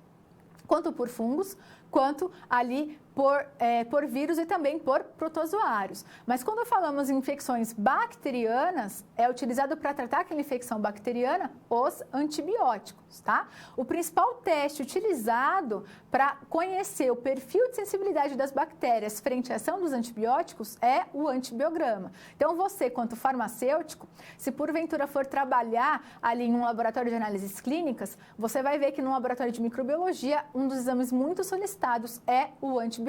quanto por fungos, quanto ali por vírus e também por protozoários. Mas quando falamos em infecções bacterianas, é utilizado para tratar aquela infecção bacteriana os antibióticos, tá? O principal teste utilizado para conhecer o perfil de sensibilidade das bactérias frente à ação dos antibióticos é o antibiograma. Então, você, quanto farmacêutico, se porventura for trabalhar ali em um laboratório de análises clínicas, você vai ver que no laboratório de microbiologia, um dos exames muito solicitados é o antibiograma,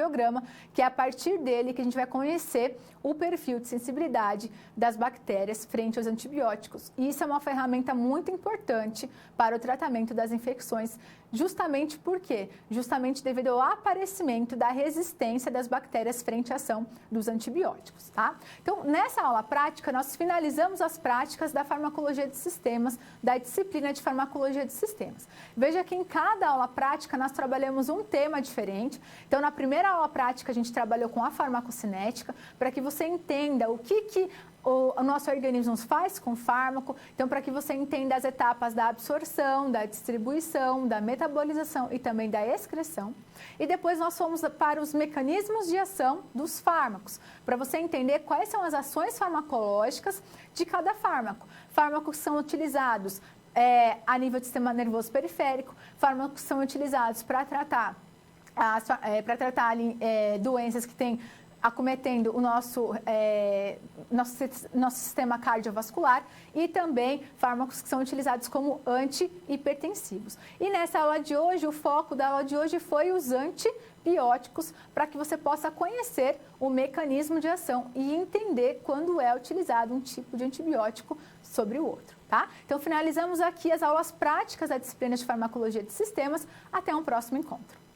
que é a partir dele que a gente vai conhecer o perfil de sensibilidade das bactérias frente aos antibióticos. E isso é uma ferramenta muito importante para o tratamento das infecções, justamente porque? Justamente devido ao aparecimento da resistência das bactérias frente à ação dos antibióticos, tá? Então, nessa aula prática, nós finalizamos as práticas da farmacologia de sistemas, da disciplina de farmacologia de sistemas. Veja que em cada aula prática nós trabalhamos um tema diferente. Então, na primeira aula prática, a gente trabalhou com a farmacocinética, para que você entenda o que o nosso organismo faz com o fármaco, então para que você entenda as etapas da absorção, da distribuição, da metabolização e também da excreção. E depois nós fomos para os mecanismos de ação dos fármacos, para você entender quais são as ações farmacológicas de cada fármaco. Fármacos são utilizados a nível do sistema nervoso periférico, fármacos são utilizados para tratar, doenças que têm acometendo o nosso sistema cardiovascular e também fármacos que são utilizados como antihipertensivos. E nessa aula de hoje, o foco da aula de hoje foi os antibióticos, para que você possa conhecer o mecanismo de ação e entender quando é utilizado um tipo de antibiótico sobre o outro, tá? Então, finalizamos aqui as aulas práticas da disciplina de farmacologia de sistemas. Até um próximo encontro.